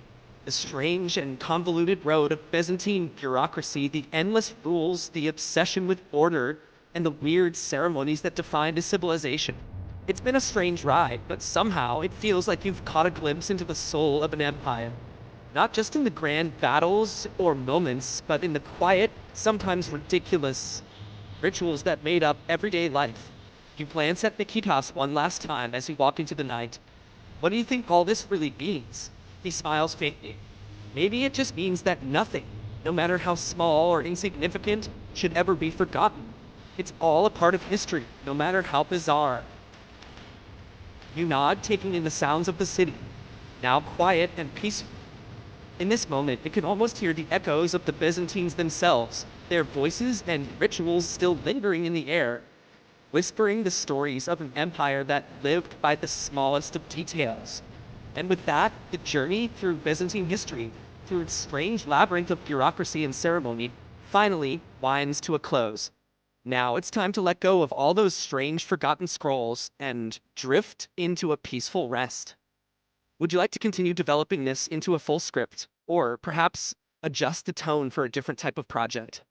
the strange and convoluted road of Byzantine bureaucracy, the endless rules, the obsession with order, and the weird ceremonies that defined a civilization. It's been a strange ride, but somehow it feels like you've caught a glimpse into the soul of an empire. Not just in the grand battles or moments, but in the quiet, sometimes ridiculous rituals that made up everyday life. You glance at Nikitas one last time as you walk into the night. What do you think all this really means? He smiles faintly. Maybe it just means that nothing, no matter how small or insignificant, should ever be forgotten. It's all a part of history, no matter how bizarre. You nod, taking in the sounds of the city, now quiet and peaceful. In this moment, you can almost hear the echoes of the Byzantines themselves, their voices and rituals still lingering in the air, whispering the stories of an empire that lived by the smallest of details. And with that, the journey through Byzantine history, through its strange labyrinth of bureaucracy and ceremony, finally winds to a close. Now it's time to let go of all those strange forgotten scrolls and drift into a peaceful rest. Would you like to continue developing this into a full script, or perhaps adjust the tone for a different type of project?